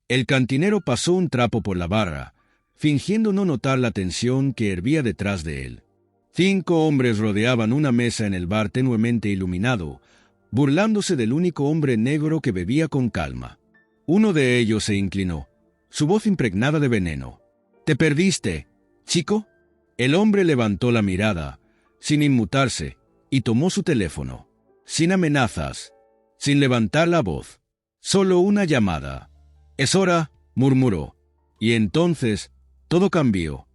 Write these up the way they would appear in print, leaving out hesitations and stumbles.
El cantinero pasó un trapo por la barra, fingiendo no notar la tensión que hervía detrás de él. 5 hombres rodeaban una mesa en el bar tenuemente iluminado, burlándose del único hombre negro que bebía con calma. Uno de ellos se inclinó, su voz impregnada de veneno. «¿Te perdiste, chico?» El hombre levantó la mirada, sin inmutarse, y tomó su teléfono. Sin amenazas, sin levantar la voz. Solo una llamada. «Es hora», murmuró. Y entonces, todo cambió.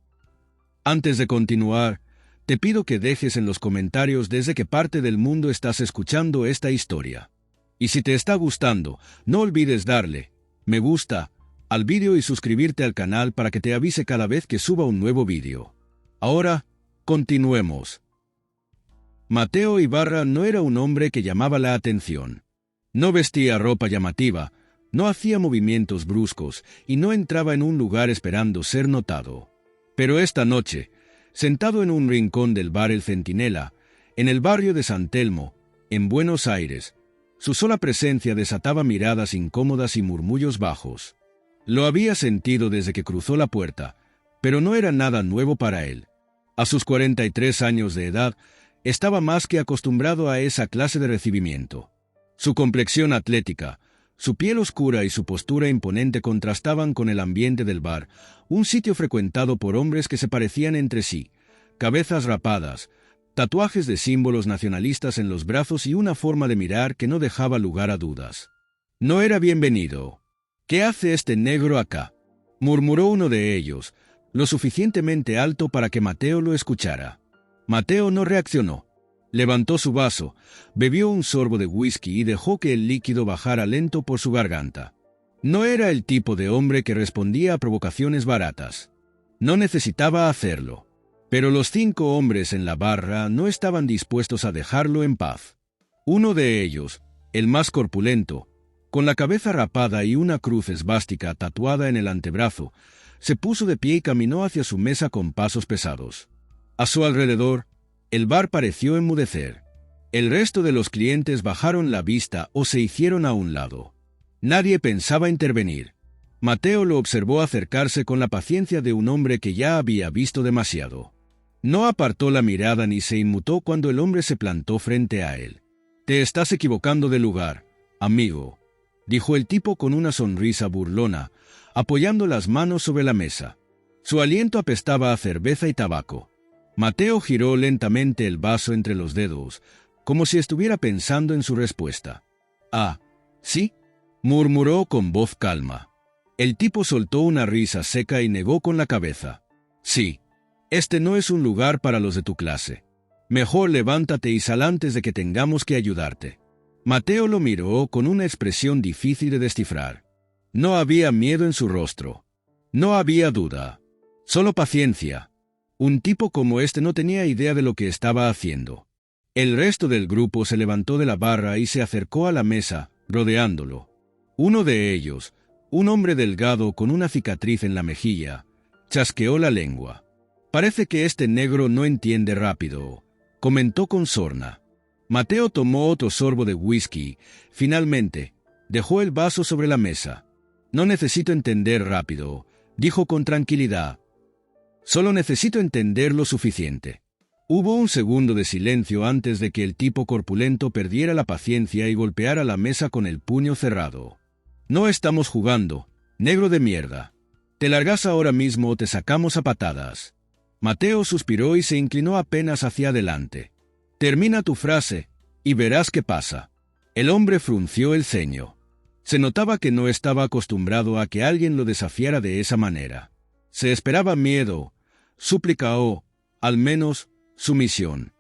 Antes de continuar, te pido que dejes en los comentarios desde qué parte del mundo estás escuchando esta historia. Y si te está gustando, no olvides darle me gusta al vídeo y suscribirte al canal para que te avise cada vez que suba un nuevo vídeo. Ahora, continuemos. Mateo Ibarra no era un hombre que llamaba la atención. No vestía ropa llamativa, no hacía movimientos bruscos y no entraba en un lugar esperando ser notado. Pero esta noche, sentado en un rincón del bar El Centinela, en el barrio de San Telmo, en Buenos Aires, su sola presencia desataba miradas incómodas y murmullos bajos. Lo había sentido desde que cruzó la puerta, pero no era nada nuevo para él. A sus 43 años de edad, estaba más que acostumbrado a esa clase de recibimiento. Su complexión atlética, su piel oscura y su postura imponente contrastaban con el ambiente del bar, un sitio frecuentado por hombres que se parecían entre sí, cabezas rapadas, tatuajes de símbolos nacionalistas en los brazos y una forma de mirar que no dejaba lugar a dudas. No era bienvenido. «¿Qué hace este negro acá?», murmuró uno de ellos, lo suficientemente alto para que Mateo lo escuchara. Mateo no reaccionó. Levantó su vaso, bebió un sorbo de whisky y dejó que el líquido bajara lento por su garganta. No era el tipo de hombre que respondía a provocaciones baratas. No necesitaba hacerlo. Pero los 5 hombres en la barra no estaban dispuestos a dejarlo en paz. Uno de ellos, el más corpulento, con la cabeza rapada y una cruz esvástica tatuada en el antebrazo, se puso de pie y caminó hacia su mesa con pasos pesados. A su alrededor, el bar pareció enmudecer. El resto de los clientes bajaron la vista o se hicieron a un lado. Nadie pensaba intervenir. Mateo lo observó acercarse con la paciencia de un hombre que ya había visto demasiado. No apartó la mirada ni se inmutó cuando el hombre se plantó frente a él. «Te estás equivocando de lugar, amigo», dijo el tipo con una sonrisa burlona, apoyando las manos sobre la mesa. Su aliento apestaba a cerveza y tabaco. Mateo giró lentamente el vaso entre los dedos, como si estuviera pensando en su respuesta. «Ah, ¿sí?», murmuró con voz calma. El tipo soltó una risa seca y negó con la cabeza. «Sí. Este no es un lugar para los de tu clase. Mejor levántate y sal antes de que tengamos que ayudarte». Mateo lo miró con una expresión difícil de descifrar. No había miedo en su rostro. No había duda. Solo paciencia. Un tipo como este no tenía idea de lo que estaba haciendo. El resto del grupo se levantó de la barra y se acercó a la mesa, rodeándolo. Uno de ellos, un hombre delgado con una cicatriz en la mejilla, chasqueó la lengua. «Parece que este negro no entiende rápido», comentó con sorna. Mateo tomó otro sorbo de whisky. Finalmente, dejó el vaso sobre la mesa. «No necesito entender rápido», dijo con tranquilidad. «Solo necesito entender lo suficiente». Hubo un segundo de silencio antes de que el tipo corpulento perdiera la paciencia y golpeara la mesa con el puño cerrado. «No estamos jugando, negro de mierda. Te largas ahora mismo o te sacamos a patadas». Mateo suspiró y se inclinó apenas hacia adelante. «Termina tu frase, y verás qué pasa». El hombre frunció el ceño. Se notaba que no estaba acostumbrado a que alguien lo desafiara de esa manera. Se esperaba miedo, súplica o, al menos, sumisión.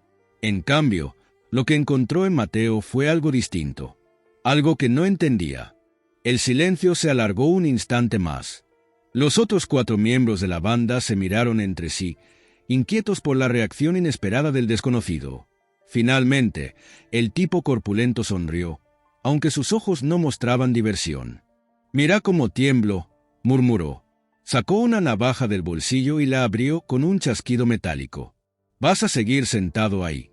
En cambio, lo que encontró en Mateo fue algo distinto. Algo que no entendía. El silencio se alargó un instante más. Los otros 4 miembros de la banda se miraron entre sí, inquietos por la reacción inesperada del desconocido. Finalmente, el tipo corpulento sonrió, aunque sus ojos no mostraban diversión. «Mira cómo tiemblo», murmuró. Sacó una navaja del bolsillo y la abrió con un chasquido metálico. «¿Vas a seguir sentado ahí?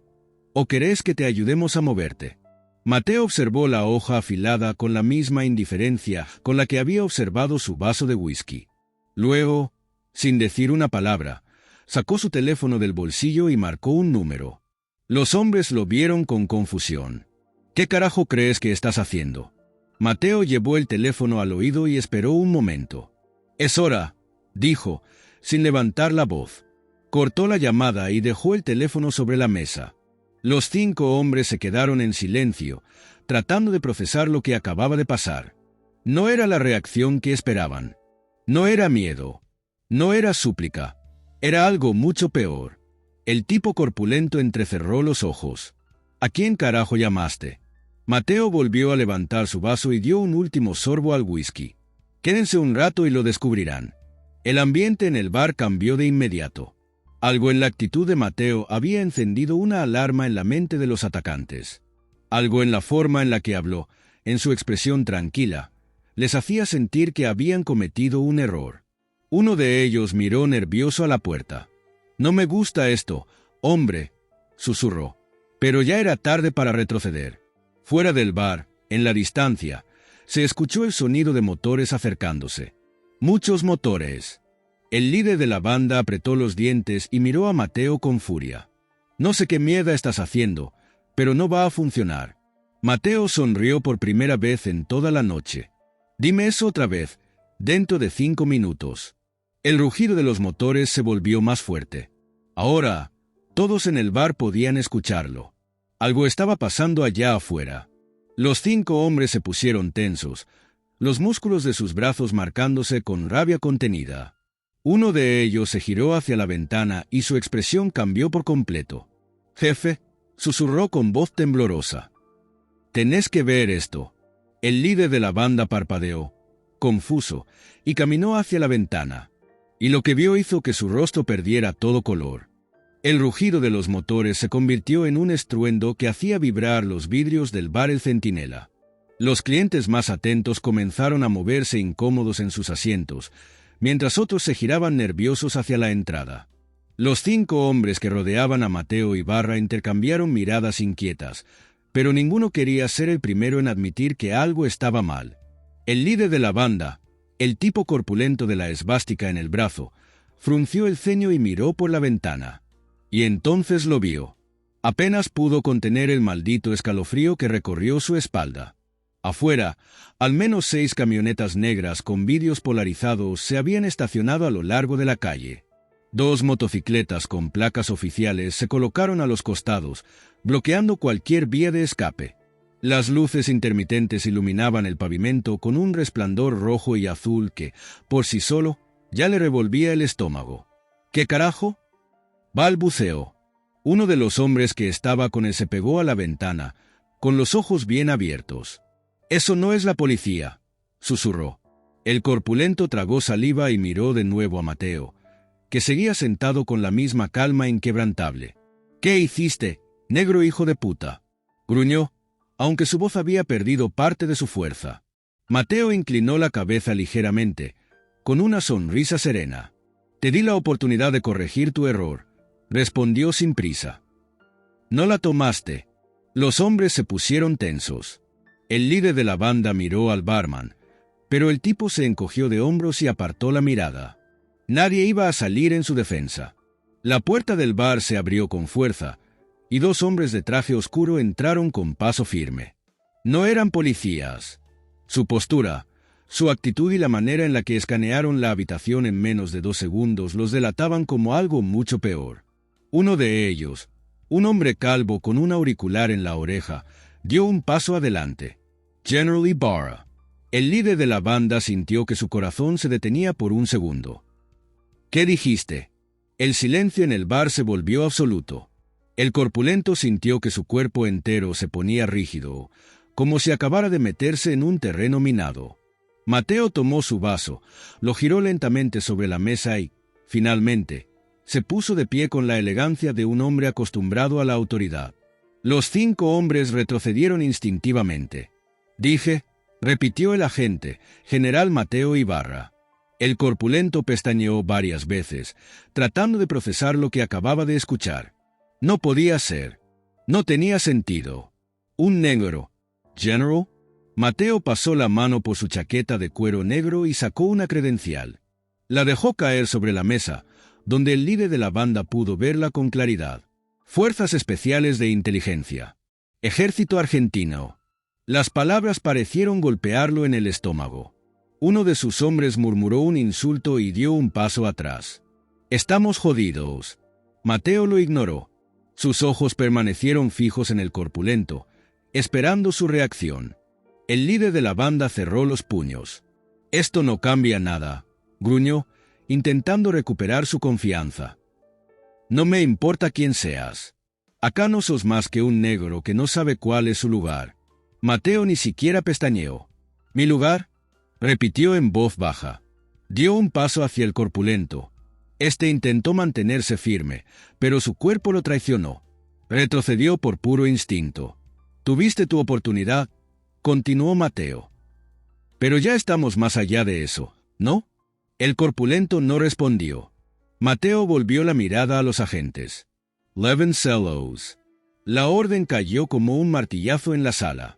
¿O querés que te ayudemos a moverte?». Mateo observó la hoja afilada con la misma indiferencia con la que había observado su vaso de whisky. Luego, sin decir una palabra, sacó su teléfono del bolsillo y marcó un número. Los hombres lo vieron con confusión. ¿Qué carajo crees que estás haciendo? Mateo llevó el teléfono al oído y esperó un momento. «Es hora», dijo, sin levantar la voz. Cortó la llamada y dejó el teléfono sobre la mesa. Los 5 hombres se quedaron en silencio, tratando de procesar lo que acababa de pasar. No era la reacción que esperaban. No era miedo. No era súplica. Era algo mucho peor. El tipo corpulento entrecerró los ojos. «¿A quién carajo llamaste?» Mateo volvió a levantar su vaso y dio un último sorbo al whisky. «Quédense un rato y lo descubrirán». El ambiente en el bar cambió de inmediato. Algo en la actitud de Mateo había encendido una alarma en la mente de los atacantes. Algo en la forma en la que habló, en su expresión tranquila, les hacía sentir que habían cometido un error. Uno de ellos miró nervioso a la puerta. «No me gusta esto, hombre», susurró. Pero ya era tarde para retroceder. Fuera del bar, en la distancia, se escuchó el sonido de motores acercándose. Muchos motores. El líder de la banda apretó los dientes y miró a Mateo con furia. «No sé qué mierda estás haciendo, pero no va a funcionar». Mateo sonrió por primera vez en toda la noche. «Dime eso otra vez, dentro de 5 minutos». El rugido de los motores se volvió más fuerte. Ahora, todos en el bar podían escucharlo. Algo estaba pasando allá afuera. Los 5 hombres se pusieron tensos, los músculos de sus brazos marcándose con rabia contenida. Uno de ellos se giró hacia la ventana y su expresión cambió por completo. «Jefe», susurró con voz temblorosa. «Tenés que ver esto». El líder de la banda parpadeó, confuso, y caminó hacia la ventana. Y lo que vio hizo que su rostro perdiera todo color. El rugido de los motores se convirtió en un estruendo que hacía vibrar los vidrios del bar El Centinela. Los clientes más atentos comenzaron a moverse incómodos en sus asientos, mientras otros se giraban nerviosos hacia la entrada. Los 5 hombres que rodeaban a Mateo Ibarra intercambiaron miradas inquietas, pero ninguno quería ser el primero en admitir que algo estaba mal. El líder de la banda, el tipo corpulento de la esvástica en el brazo, frunció el ceño y miró por la ventana. Y entonces lo vio. Apenas pudo contener el maldito escalofrío que recorrió su espalda. Afuera, al menos 6 camionetas negras con vidrios polarizados se habían estacionado a lo largo de la calle. 2 motocicletas con placas oficiales se colocaron a los costados, bloqueando cualquier vía de escape. Las luces intermitentes iluminaban el pavimento con un resplandor rojo y azul que, por sí solo, ya le revolvía el estómago. «¿Qué carajo?», balbuceó. Uno de los hombres que estaba con él se pegó a la ventana, con los ojos bien abiertos. «Eso no es la policía», susurró. El corpulento tragó saliva y miró de nuevo a Mateo, que seguía sentado con la misma calma inquebrantable. «¿Qué hiciste, negro hijo de puta?», gruñó, aunque su voz había perdido parte de su fuerza. Mateo inclinó la cabeza ligeramente, con una sonrisa serena. «Te di la oportunidad de corregir tu error», respondió sin prisa. «No la tomaste». Los hombres se pusieron tensos. El líder de la banda miró al barman, pero el tipo se encogió de hombros y apartó la mirada. Nadie iba a salir en su defensa. La puerta del bar se abrió con fuerza, y 2 hombres de traje oscuro entraron con paso firme. No eran policías. Su postura, su actitud y la manera en la que escanearon la habitación en menos de 2 segundos los delataban como algo mucho peor. Uno de ellos, un hombre calvo con un auricular en la oreja, dio un paso adelante. General Ibarra. El líder de la banda sintió que su corazón se detenía por un segundo. «¿Qué dijiste?». El silencio en el bar se volvió absoluto. El corpulento sintió que su cuerpo entero se ponía rígido, como si acabara de meterse en un terreno minado. Mateo tomó su vaso, lo giró lentamente sobre la mesa y, finalmente, se puso de pie con la elegancia de un hombre acostumbrado a la autoridad. Los 5 hombres retrocedieron instintivamente. «Dije», repitió el agente, general Mateo Ibarra. El corpulento pestañeó varias veces, tratando de procesar lo que acababa de escuchar. No podía ser. No tenía sentido. Un negro, General. Mateo pasó la mano por su chaqueta de cuero negro y sacó una credencial. La dejó caer sobre la mesa, donde el líder de la banda pudo verla con claridad. Fuerzas Especiales de Inteligencia. Ejército Argentino. Las palabras parecieron golpearlo en el estómago. Uno de sus hombres murmuró un insulto y dio un paso atrás. «Estamos jodidos». Mateo lo ignoró. Sus ojos permanecieron fijos en el corpulento, esperando su reacción. El líder de la banda cerró los puños. «Esto no cambia nada», gruñó, intentando recuperar su confianza. «No me importa quién seas. Acá no sos más que un negro que no sabe cuál es su lugar». Mateo ni siquiera pestañeó. «¿Mi lugar?», repitió en voz baja. Dio un paso hacia el corpulento. Este intentó mantenerse firme, pero su cuerpo lo traicionó. Retrocedió por puro instinto. «Tuviste tu oportunidad», continuó Mateo. «Pero ya estamos más allá de eso, ¿no?». El corpulento no respondió. Mateo volvió la mirada a los agentes. «Levin Sellows». La orden cayó como un martillazo en la sala.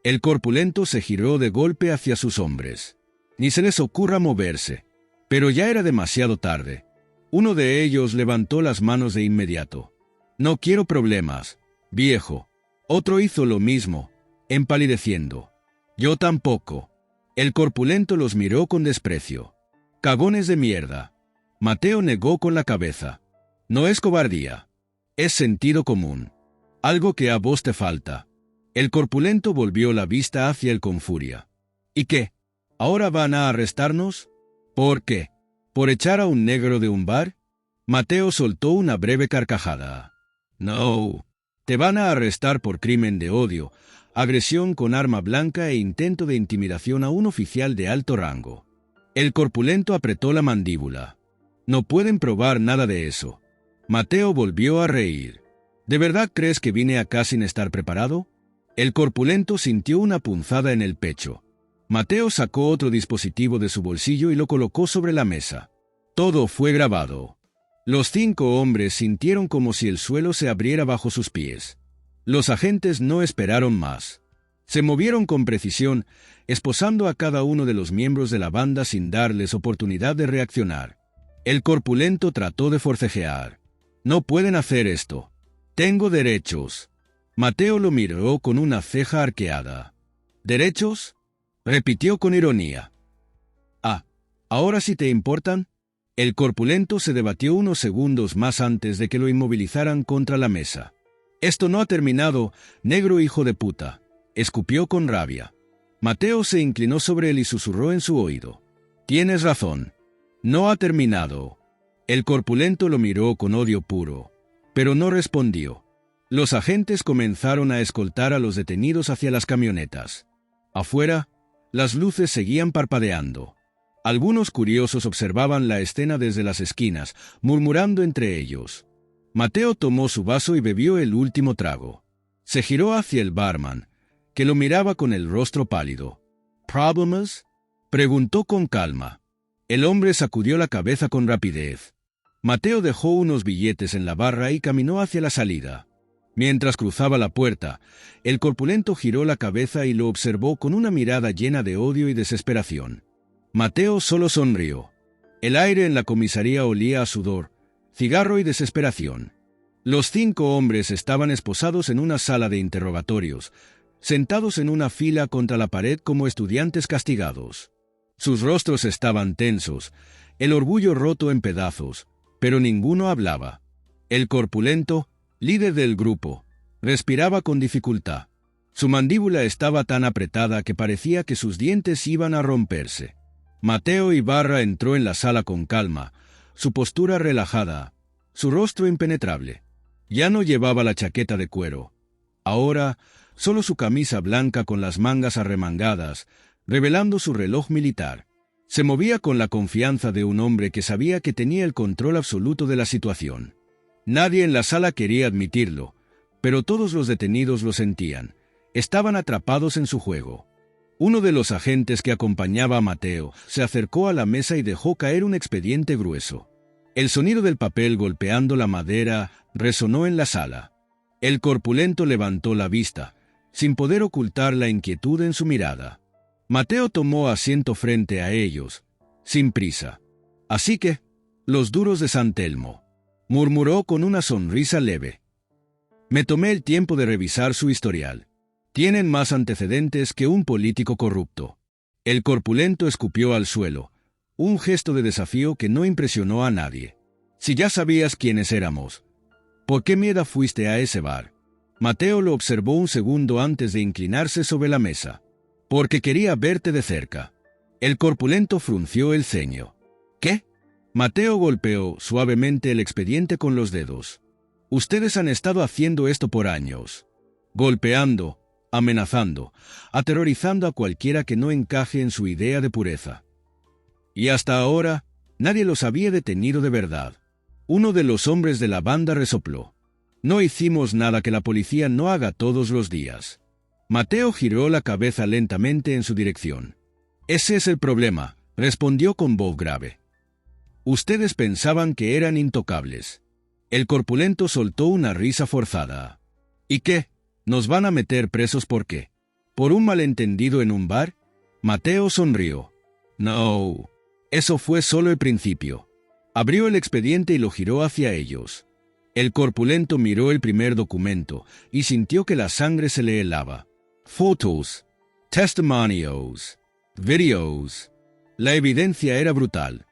El corpulento se giró de golpe hacia sus hombres. Ni se les ocurra moverse. Pero ya era demasiado tarde. Uno de ellos levantó las manos de inmediato. «No quiero problemas, viejo». Otro hizo lo mismo, empalideciendo. «Yo tampoco». El corpulento los miró con desprecio. «Cagones de mierda». Mateo negó con la cabeza. «No es cobardía. Es sentido común. Algo que a vos te falta». El corpulento volvió la vista hacia él con furia. «¿Y qué? ¿Ahora van a arrestarnos? ¿Por qué? ¿Por echar a un negro de un bar?». Mateo soltó una breve carcajada. «No. Te van a arrestar por crimen de odio, agresión con arma blanca e intento de intimidación a un oficial de alto rango». El corpulento apretó la mandíbula. «No pueden probar nada de eso». Mateo volvió a reír. «¿De verdad crees que vine acá sin estar preparado?». El corpulento sintió una punzada en el pecho. Mateo sacó otro dispositivo de su bolsillo y lo colocó sobre la mesa. Todo fue grabado. Los 5 hombres sintieron como si el suelo se abriera bajo sus pies. Los agentes no esperaron más. Se movieron con precisión, esposando a cada uno de los miembros de la banda sin darles oportunidad de reaccionar. El corpulento trató de forcejear. «No pueden hacer esto. Tengo derechos». Mateo lo miró con una ceja arqueada. «¿Derechos?», repitió con ironía. «Ah, ¿ahora sí te importan?». El corpulento se debatió unos segundos más antes de que lo inmovilizaran contra la mesa. «Esto no ha terminado, negro hijo de puta», escupió con rabia. Mateo se inclinó sobre él y susurró en su oído. «Tienes razón. No ha terminado». El corpulento lo miró con odio puro, pero no respondió. Los agentes comenzaron a escoltar a los detenidos hacia las camionetas. Afuera, las luces seguían parpadeando. Algunos curiosos observaban la escena desde las esquinas, murmurando entre ellos. Mateo tomó su vaso y bebió el último trago. Se giró hacia el barman, que lo miraba con el rostro pálido. «¿Problemas?», preguntó con calma. El hombre sacudió la cabeza con rapidez. Mateo dejó unos billetes en la barra y caminó hacia la salida. Mientras cruzaba la puerta, el corpulento giró la cabeza y lo observó con una mirada llena de odio y desesperación. Mateo solo sonrió. El aire en la comisaría olía a sudor, cigarro y desesperación. Los 5 hombres estaban esposados en una sala de interrogatorios, sentados en una fila contra la pared como estudiantes castigados. Sus rostros estaban tensos, el orgullo roto en pedazos, pero ninguno hablaba. El corpulento, líder del grupo, respiraba con dificultad. Su mandíbula estaba tan apretada que parecía que sus dientes iban a romperse. Mateo Ibarra entró en la sala con calma, su postura relajada, su rostro impenetrable. Ya no llevaba la chaqueta de cuero. Ahora, solo su camisa blanca con las mangas arremangadas, revelando su reloj militar. Se movía con la confianza de un hombre que sabía que tenía el control absoluto de la situación. Nadie en la sala quería admitirlo, pero todos los detenidos lo sentían. Estaban atrapados en su juego. Uno de los agentes que acompañaba a Mateo se acercó a la mesa y dejó caer un expediente grueso. El sonido del papel golpeando la madera resonó en la sala. El corpulento levantó la vista, sin poder ocultar la inquietud en su mirada. Mateo tomó asiento frente a ellos, sin prisa. Así que, los duros de San Telmo, murmuró con una sonrisa leve. Me tomé el tiempo de revisar su historial. Tienen más antecedentes que un político corrupto. El corpulento escupió al suelo, un gesto de desafío que no impresionó a nadie. Si ya sabías quiénes éramos, ¿por qué mierda fuiste a ese bar? Mateo lo observó un segundo antes de inclinarse sobre la mesa. Porque quería verte de cerca. El corpulento frunció el ceño. ¿Qué? Mateo golpeó suavemente el expediente con los dedos. Ustedes han estado haciendo esto por años. Golpeando, amenazando, aterrorizando a cualquiera que no encaje en su idea de pureza. Y hasta ahora, nadie los había detenido de verdad. Uno de los hombres de la banda resopló. No hicimos nada que la policía no haga todos los días. Mateo giró la cabeza lentamente en su dirección. Ese es el problema, respondió con voz grave. Ustedes pensaban que eran intocables. El corpulento soltó una risa forzada. ¿Y qué? ¿Nos van a meter presos por qué? ¿Por un malentendido en un bar? Mateo sonrió. No. Eso fue solo el principio. Abrió el expediente y lo giró hacia ellos. El corpulento miró el primer documento y sintió que la sangre se le helaba. Fotos, testimonios, videos. La evidencia era brutal.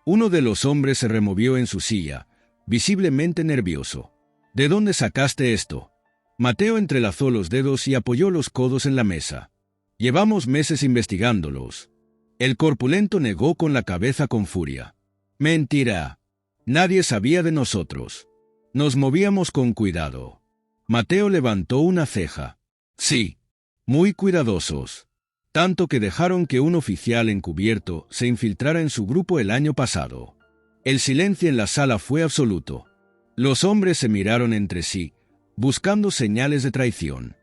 Uno de los hombres se removió en su silla, visiblemente nervioso. ¿De dónde sacaste esto? Mateo entrelazó los dedos y apoyó los codos en la mesa. Llevamos meses investigándolos. El corpulento negó con la cabeza con furia. Mentira. Nadie sabía de nosotros. Nos movíamos con cuidado. Mateo levantó una ceja. Sí. Muy cuidadosos. Tanto que dejaron que un oficial encubierto se infiltrara en su grupo el año pasado. El silencio en la sala fue absoluto. Los hombres se miraron entre sí, buscando señales de traición.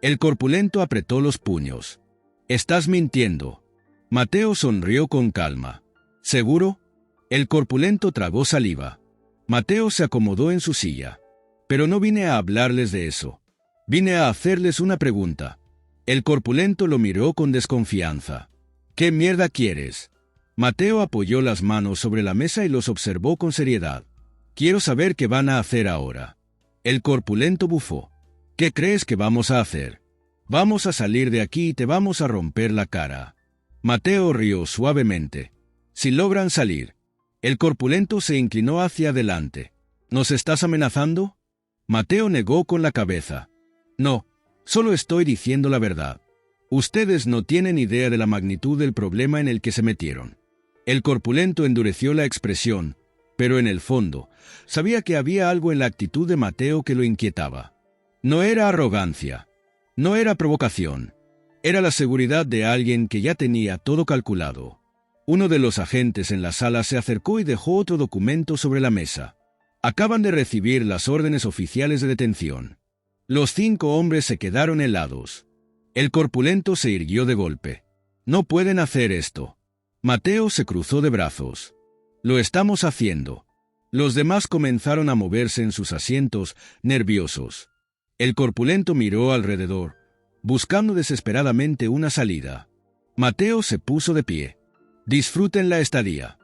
El corpulento apretó los puños. «Estás mintiendo». Mateo sonrió con calma. «¿Seguro?» El corpulento tragó saliva. Mateo se acomodó en su silla. «Pero no vine a hablarles de eso. Vine a hacerles una pregunta». El corpulento lo miró con desconfianza. «¿Qué mierda quieres?» Mateo apoyó las manos sobre la mesa y los observó con seriedad. «Quiero saber qué van a hacer ahora». El corpulento bufó. «¿Qué crees que vamos a hacer? Vamos a salir de aquí y te vamos a romper la cara». Mateo rió suavemente. «Si logran salir». El corpulento se inclinó hacia adelante. «¿Nos estás amenazando?» Mateo negó con la cabeza. «No. Solo estoy diciendo la verdad. Ustedes no tienen idea de la magnitud del problema en el que se metieron». El corpulento endureció la expresión, pero en el fondo, sabía que había algo en la actitud de Mateo que lo inquietaba. No era arrogancia, no era provocación, era la seguridad de alguien que ya tenía todo calculado. Uno de los agentes en la sala se acercó y dejó otro documento sobre la mesa. Acaban de recibir las órdenes oficiales de detención. Los 5 hombres se quedaron helados. El corpulento se irguió de golpe. «No pueden hacer esto». Mateo se cruzó de brazos. «Lo estamos haciendo». Los demás comenzaron a moverse en sus asientos, nerviosos. El corpulento miró alrededor, buscando desesperadamente una salida. Mateo se puso de pie. «Disfruten la estadía.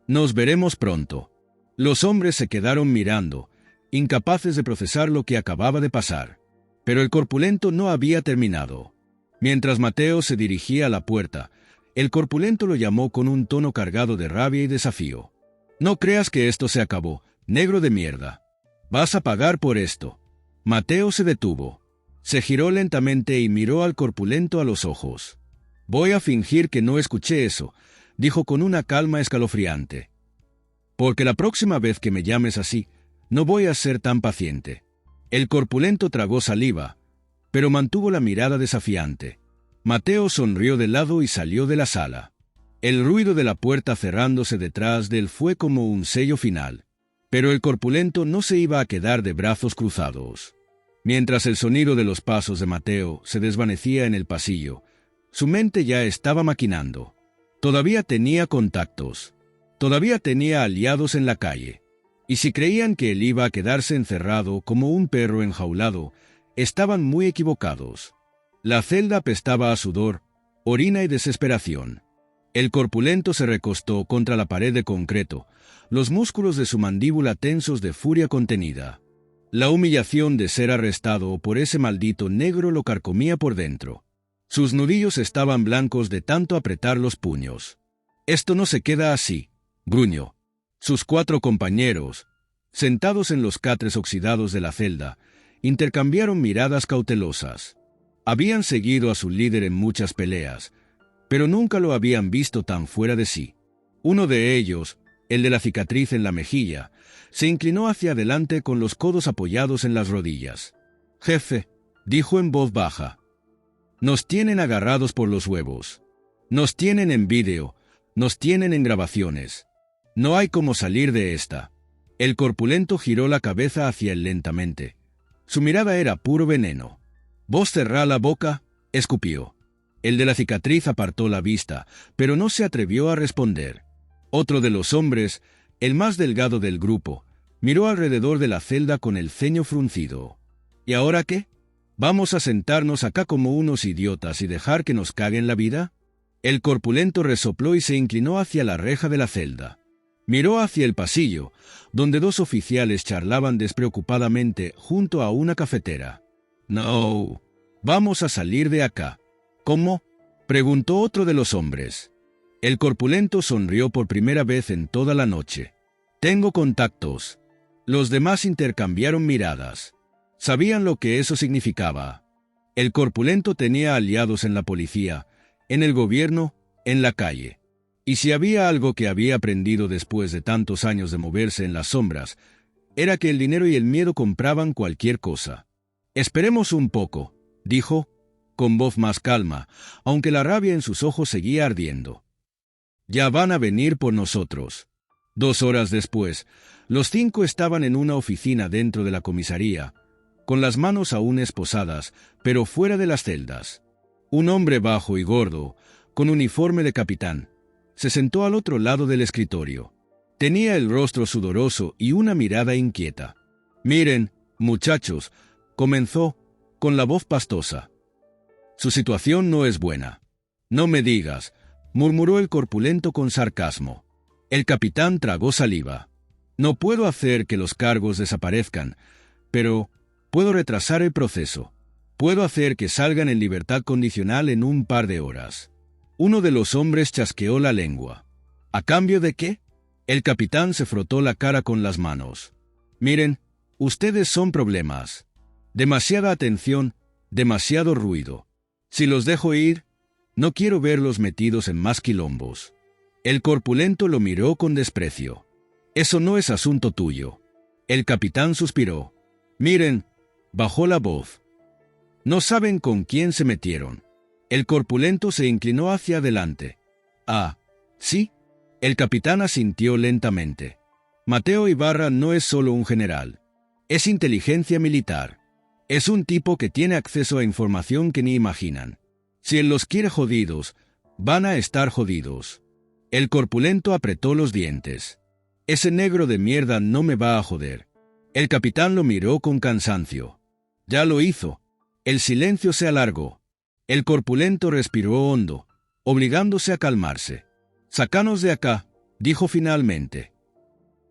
Nos veremos pronto». Los hombres se quedaron mirando, incapaces de procesar lo que acababa de pasar. Pero el corpulento no había terminado. Mientras Mateo se dirigía a la puerta, el corpulento lo llamó con un tono cargado de rabia y desafío. «No creas que esto se acabó, negro de mierda. Vas a pagar por esto». Mateo se detuvo. Se giró lentamente y miró al corpulento a los ojos. «Voy a fingir que no escuché eso», dijo con una calma escalofriante. «Porque la próxima vez que me llames así, no voy a ser tan paciente». El corpulento tragó saliva, pero mantuvo la mirada desafiante. Mateo sonrió de lado y salió de la sala. El ruido de la puerta cerrándose detrás de él fue como un sello final. Pero el corpulento no se iba a quedar de brazos cruzados. Mientras el sonido de los pasos de Mateo se desvanecía en el pasillo, su mente ya estaba maquinando. Todavía tenía contactos. Todavía tenía aliados en la calle. Y si creían que él iba a quedarse encerrado como un perro enjaulado, estaban muy equivocados. La celda apestaba a sudor, orina y desesperación. El corpulento se recostó contra la pared de concreto, los músculos de su mandíbula tensos de furia contenida. La humillación de ser arrestado por ese maldito negro lo carcomía por dentro. Sus nudillos estaban blancos de tanto apretar los puños. «Esto no se queda así», gruñó. Sus 4 compañeros, sentados en los catres oxidados de la celda, intercambiaron miradas cautelosas. Habían seguido a su líder en muchas peleas, pero nunca lo habían visto tan fuera de sí. Uno de ellos, el de la cicatriz en la mejilla, se inclinó hacia adelante con los codos apoyados en las rodillas. «Jefe», dijo en voz baja, «nos tienen agarrados por los huevos. Nos tienen en vídeo, nos tienen en grabaciones. No hay cómo salir de esta». El corpulento giró la cabeza hacia él lentamente. Su mirada era puro veneno. «Vos cerrá la boca», escupió. El de la cicatriz apartó la vista, pero no se atrevió a responder. Otro de los hombres, el más delgado del grupo, miró alrededor de la celda con el ceño fruncido. «¿Y ahora qué? ¿Vamos a sentarnos acá como unos idiotas y dejar que nos caguen la vida?» El corpulento resopló y se inclinó hacia la reja de la celda. Miró hacia el pasillo, donde 2 oficiales charlaban despreocupadamente junto a una cafetera. «No, vamos a salir de acá». «¿Cómo?», preguntó otro de los hombres. El corpulento sonrió por primera vez en toda la noche. «Tengo contactos». Los demás intercambiaron miradas. Sabían lo que eso significaba. El corpulento tenía aliados en la policía, en el gobierno, en la calle. Y si había algo que había aprendido después de tantos años de moverse en las sombras, era que el dinero y el miedo compraban cualquier cosa. «Esperemos un poco», dijo, con voz más calma, aunque la rabia en sus ojos seguía ardiendo. «Ya van a venir por nosotros». 2 horas después, los 5 estaban en una oficina dentro de la comisaría, con las manos aún esposadas, pero fuera de las celdas. Un hombre bajo y gordo, con uniforme de capitán, se sentó al otro lado del escritorio. Tenía el rostro sudoroso y una mirada inquieta. «Miren, muchachos», comenzó, con la voz pastosa. «Su situación no es buena». «No me digas», murmuró el corpulento con sarcasmo. El capitán tragó saliva. «No puedo hacer que los cargos desaparezcan, pero puedo retrasar el proceso. Puedo hacer que salgan en libertad condicional en un par de horas». Uno de los hombres chasqueó la lengua. «¿A cambio de qué?». El capitán se frotó la cara con las manos. «Miren, ustedes son problemas. Demasiada atención, demasiado ruido. Si los dejo ir, no quiero verlos metidos en más quilombos». El corpulento lo miró con desprecio. «Eso no es asunto tuyo». El capitán suspiró. «Miren», bajó la voz. «No saben con quién se metieron». El corpulento se inclinó hacia adelante. «Ah, ¿sí?». El capitán asintió lentamente. «Mateo Ibarra no es solo un general. Es inteligencia militar. Es un tipo que tiene acceso a información que ni imaginan. Si él los quiere jodidos, van a estar jodidos». El corpulento apretó los dientes. «Ese negro de mierda no me va a joder». El capitán lo miró con cansancio. «Ya lo hizo». El silencio se alargó. El corpulento respiró hondo, obligándose a calmarse. «Sácanos de acá», dijo finalmente.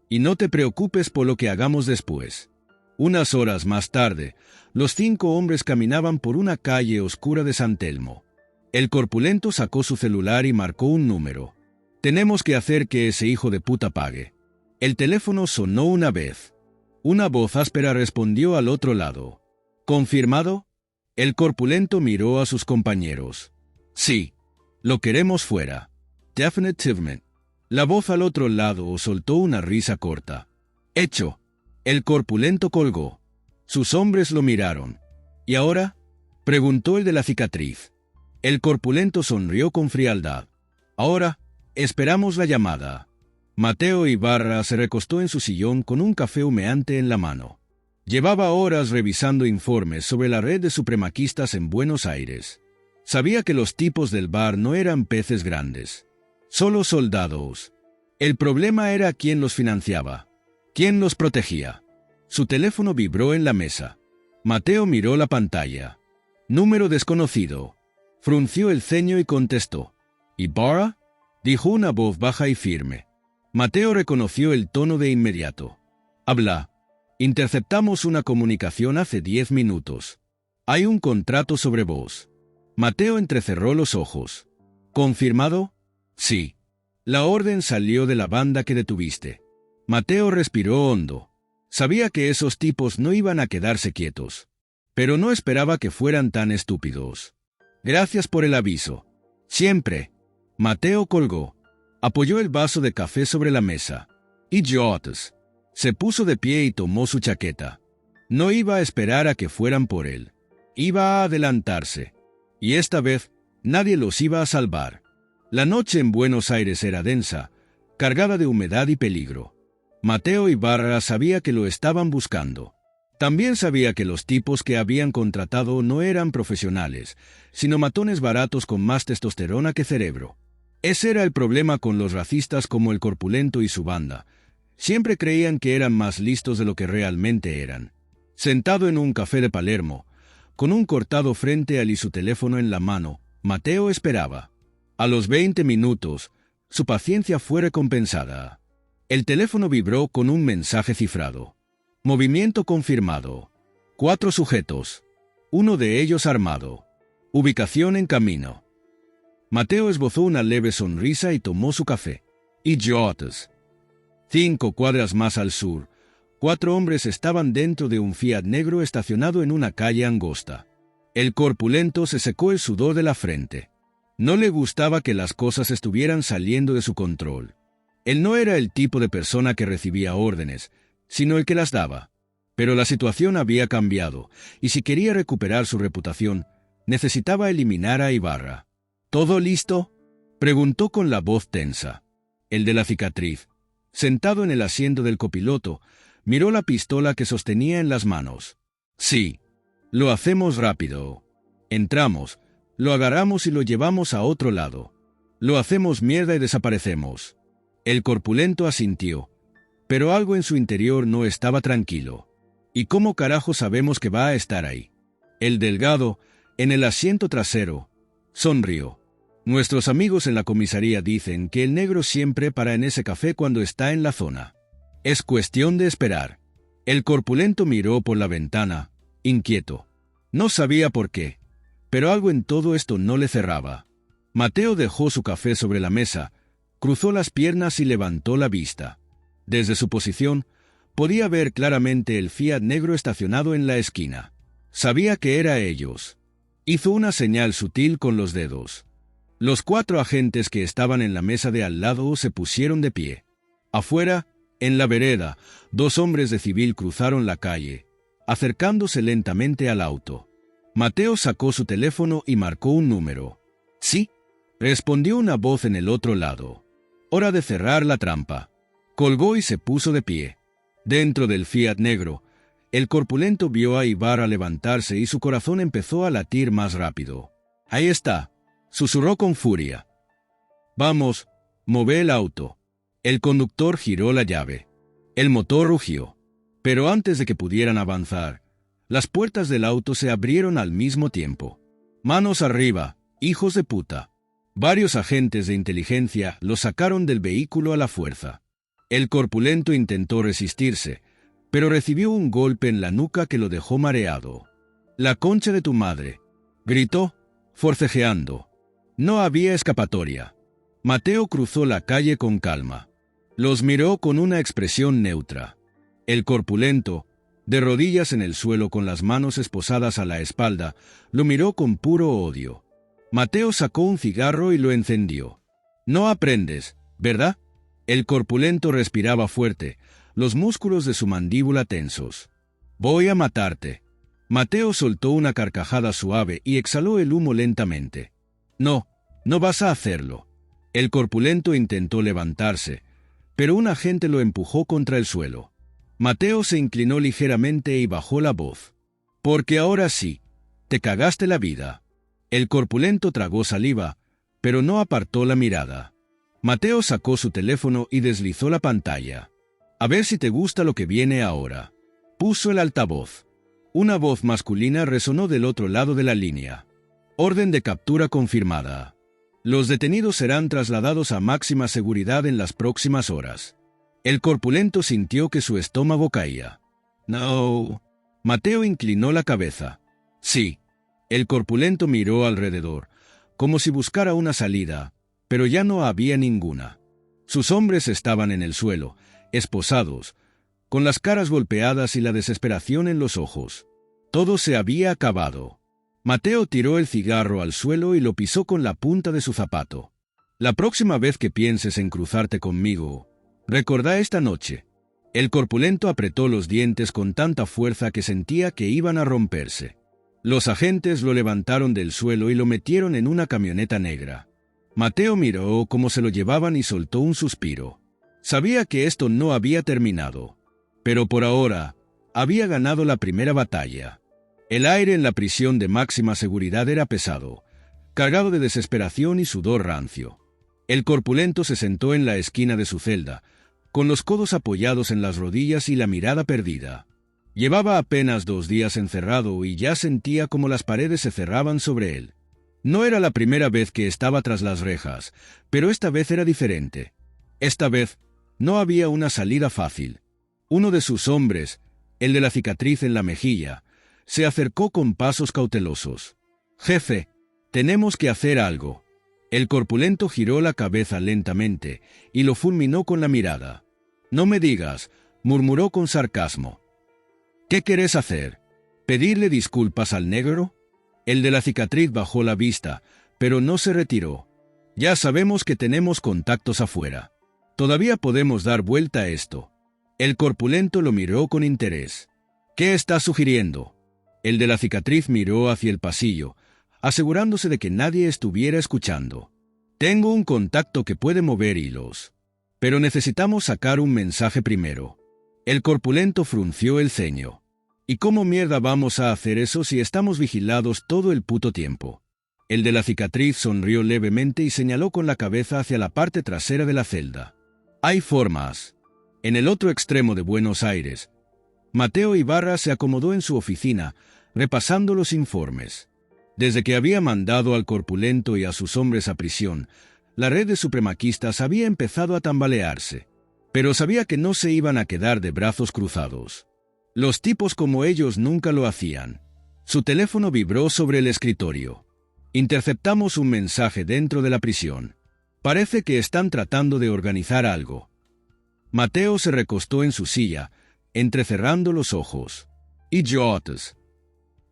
«Y no te preocupes por lo que hagamos después». Unas horas más tarde, los 5 hombres caminaban por una calle oscura de San Telmo. El corpulento sacó su celular y marcó un número. «Tenemos que hacer que ese hijo de puta pague». El teléfono sonó una vez. Una voz áspera respondió al otro lado. «¿Confirmado?». El corpulento miró a sus compañeros. «Sí, lo queremos fuera». «Definitivamente». La voz al otro lado soltó una risa corta. «Hecho». El corpulento colgó. Sus hombres lo miraron. «¿Y ahora?», preguntó el de la cicatriz. El corpulento sonrió con frialdad. «Ahora, esperamos la llamada». Mateo Ibarra se recostó en su sillón con un café humeante en la mano. Llevaba horas revisando informes sobre la red de supremaquistas en Buenos Aires. Sabía que los tipos del bar no eran peces grandes, solo soldados. El problema era quién los financiaba, quién los protegía. Su teléfono vibró en la mesa. Mateo miró la pantalla. Número desconocido. Frunció el ceño y contestó. ¿Ibarra? Dijo una voz baja y firme. Mateo reconoció el tono de inmediato. Habla. Interceptamos una comunicación hace 10 minutos. Hay un contrato sobre vos. Mateo entrecerró los ojos. ¿Confirmado? Sí. La orden salió de la banda que detuviste. Mateo respiró hondo. Sabía que esos tipos no iban a quedarse quietos. Pero no esperaba que fueran tan estúpidos. Gracias por el aviso. Siempre. Mateo colgó. Apoyó el vaso de café sobre la mesa. Idiotas. Se puso de pie y tomó su chaqueta. No iba a esperar a que fueran por él. Iba a adelantarse. Y esta vez, nadie los iba a salvar. La noche en Buenos Aires era densa, cargada de humedad y peligro. Mateo Ibarra sabía que lo estaban buscando. También sabía que los tipos que habían contratado no eran profesionales, sino matones baratos con más testosterona que cerebro. Ese era el problema con los racistas como el corpulento y su banda. Siempre creían que eran más listos de lo que realmente eran. Sentado en un café de Palermo, con un cortado frente a él y su teléfono en la mano, Mateo esperaba. A los 20 minutos, su paciencia fue recompensada. El teléfono vibró con un mensaje cifrado. Movimiento confirmado. 4 sujetos. Uno de ellos armado. Ubicación en camino. Mateo esbozó una leve sonrisa y tomó su café. Idiotas. 5 cuadras más al sur, 4 hombres estaban dentro de un Fiat negro estacionado en una calle angosta. El corpulento se secó el sudor de la frente. No le gustaba que las cosas estuvieran saliendo de su control. Él no era el tipo de persona que recibía órdenes, sino el que las daba. Pero la situación había cambiado, y si quería recuperar su reputación, necesitaba eliminar a Ibarra. ¿Todo listo?, preguntó con la voz tensa. El de la cicatriz, sentado en el asiento del copiloto, miró la pistola que sostenía en las manos. Sí. Lo hacemos rápido. Entramos, lo agarramos y lo llevamos a otro lado. Lo hacemos mierda y desaparecemos. El corpulento asintió, pero algo en su interior no estaba tranquilo. ¿Y cómo carajo sabemos que va a estar ahí? El delgado, en el asiento trasero, sonrió. Nuestros amigos en la comisaría dicen que el negro siempre para en ese café cuando está en la zona. Es cuestión de esperar. El corpulento miró por la ventana, inquieto. No sabía por qué, pero algo en todo esto no le cerraba. Mateo dejó su café sobre la mesa, cruzó las piernas y levantó la vista. Desde su posición, podía ver claramente el Fiat negro estacionado en la esquina. Sabía que era ellos. Hizo una señal sutil con los dedos. Los 4 agentes que estaban en la mesa de al lado se pusieron de pie. Afuera, en la vereda, 2 hombres de civil cruzaron la calle, acercándose lentamente al auto. Mateo sacó su teléfono y marcó un número. «Sí», respondió una voz en el otro lado. «Hora de cerrar la trampa». Colgó y se puso de pie. Dentro del Fiat negro, el corpulento vio a Ibarra levantarse y su corazón empezó a latir más rápido. «Ahí está», susurró con furia. «Vamos, move el auto». El conductor giró la llave. El motor rugió. Pero antes de que pudieran avanzar, las puertas del auto se abrieron al mismo tiempo. «Manos arriba, hijos de puta». Varios agentes de inteligencia lo sacaron del vehículo a la fuerza. El corpulento intentó resistirse, pero recibió un golpe en la nuca que lo dejó mareado. «La concha de tu madre», gritó, forcejeando. No había escapatoria. Mateo cruzó la calle con calma. Los miró con una expresión neutra. El corpulento, de rodillas en el suelo con las manos esposadas a la espalda, lo miró con puro odio. Mateo sacó un cigarro y lo encendió. «No aprendes, ¿verdad?» El corpulento respiraba fuerte, los músculos de su mandíbula tensos. «Voy a matarte». Mateo soltó una carcajada suave y exhaló el humo lentamente. «No, no vas a hacerlo». El corpulento intentó levantarse, pero un agente lo empujó contra el suelo. Mateo se inclinó ligeramente y bajó la voz. «Porque ahora sí, te cagaste la vida». El corpulento tragó saliva, pero no apartó la mirada. Mateo sacó su teléfono y deslizó la pantalla. «A ver si te gusta lo que viene ahora». Puso el altavoz. Una voz masculina resonó del otro lado de la línea. Orden de captura confirmada. Los detenidos serán trasladados a máxima seguridad en las próximas horas. El corpulento sintió que su estómago caía. No. Mateo inclinó la cabeza. Sí. El corpulento miró alrededor, como si buscara una salida, pero ya no había ninguna. Sus hombres estaban en el suelo, esposados, con las caras golpeadas y la desesperación en los ojos. Todo se había acabado. Mateo tiró el cigarro al suelo y lo pisó con la punta de su zapato. La próxima vez que pienses en cruzarte conmigo, recordá esta noche. El corpulento apretó los dientes con tanta fuerza que sentía que iban a romperse. Los agentes lo levantaron del suelo y lo metieron en una camioneta negra. Mateo miró cómo se lo llevaban y soltó un suspiro. Sabía que esto no había terminado, pero por ahora había ganado la primera batalla. El aire en la prisión de máxima seguridad era pesado, cargado de desesperación y sudor rancio. El corpulento se sentó en la esquina de su celda, con los codos apoyados en las rodillas y la mirada perdida. Llevaba apenas 2 días encerrado y ya sentía como las paredes se cerraban sobre él. No era la primera vez que estaba tras las rejas, pero esta vez era diferente. Esta vez no había una salida fácil. Uno de sus hombres, el de la cicatriz en la mejilla, se acercó con pasos cautelosos. «Jefe, tenemos que hacer algo». El corpulento giró la cabeza lentamente y lo fulminó con la mirada. «No me digas», murmuró con sarcasmo. «¿Qué querés hacer? ¿Pedirle disculpas al negro?» El de la cicatriz bajó la vista, pero no se retiró. «Ya sabemos que tenemos contactos afuera. Todavía podemos dar vuelta a esto». El corpulento lo miró con interés. «¿Qué estás sugiriendo?» El de la cicatriz miró hacia el pasillo, asegurándose de que nadie estuviera escuchando. «Tengo un contacto que puede mover hilos. Pero necesitamos sacar un mensaje primero». El corpulento frunció el ceño. «¿Y cómo mierda vamos a hacer eso si estamos vigilados todo el puto tiempo?» El de la cicatriz sonrió levemente y señaló con la cabeza hacia la parte trasera de la celda. «Hay formas». En el otro extremo de Buenos Aires, Mateo Ibarra se acomodó en su oficina, repasando los informes. Desde que había mandado al corpulento y a sus hombres a prisión, la red de supremaquistas había empezado a tambalearse. Pero sabía que no se iban a quedar de brazos cruzados. Los tipos como ellos nunca lo hacían. Su teléfono vibró sobre el escritorio. «Interceptamos un mensaje dentro de la prisión. Parece que están tratando de organizar algo». Mateo se recostó en su silla, entrecerrando los ojos. «Idiotas»,